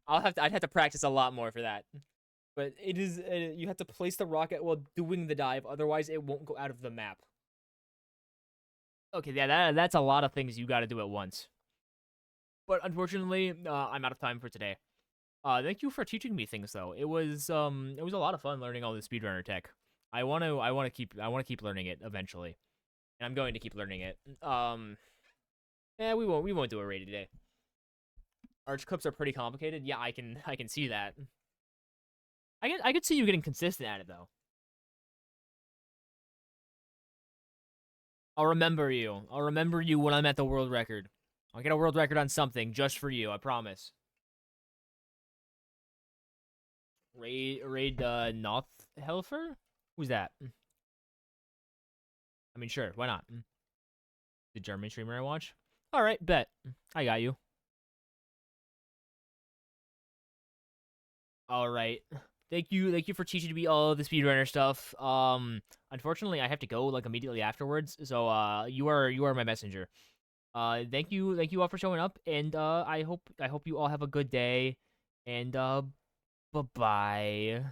I'd have to practice a lot more for that. But it is, you have to place the rocket while doing the dive, otherwise it won't go out of the map. Okay, yeah, that's a lot of things you gotta do at once. But unfortunately, I'm out of time for today. Thank you for teaching me things, though. It was a lot of fun learning all the speedrunner tech. I wanna keep learning it eventually. And I'm going to keep learning it. Yeah, we won't do a raid today. Arch clips are pretty complicated. Yeah, I can see that. I could see you getting consistent at it, though. I'll remember you. I'll remember you when I'm at the world record. I'll get a world record on something just for you, I promise. Raid Noth Helfer? Who's that? I mean, sure, why not? The German streamer I watch? Alright, bet. I got you. Alright. Thank you for teaching me all of the speedrunner stuff. Unfortunately, I have to go like immediately afterwards. So, you are my messenger. Thank you all for showing up, and I hope you all have a good day, and bye-bye.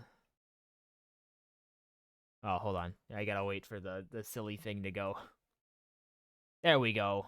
Oh, hold on. I gotta wait for the silly thing to go. There we go.